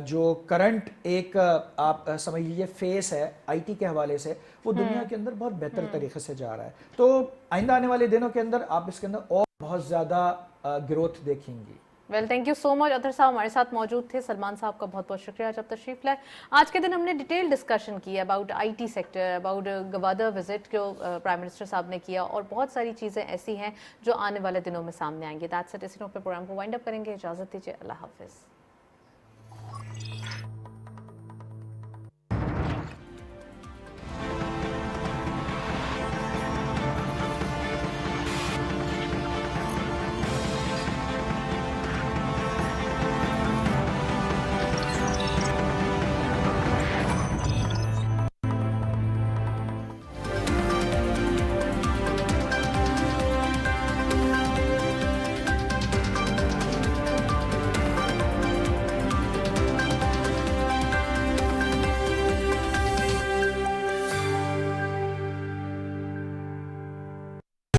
जो करंट एक आप समझ लीजिए फेस है IT के हवाले से, वो दुनिया के अंदर बहुत बेहतर तरीके से जा रहा है। तो आइंदा आने वाले दिनों के अंदर आप इसके अंदर और बहुत ज़्यादा ग्रोथ देखेंगी। Well, thank you so much. Athar साहब हमारे साथ मौजूद थे। सलमान साहब का बहुत बहुत शुक्रिया जब तशरीफ लाए। आज के दिन हमने डिटेल डिस्कशन की about IT sector, about Gwadar visit जो प्राइम मिनिस्टर साहब ने किया, और बहुत सारी चीज़ें ऐसी हैं जो आने वाले दिनों में सामने आएंगी। That's it. इसी नोट पे प्रोग्राम को वाइंड अप करेंगे। इजाज़त दीजिए, अल्लाह हाफिज़।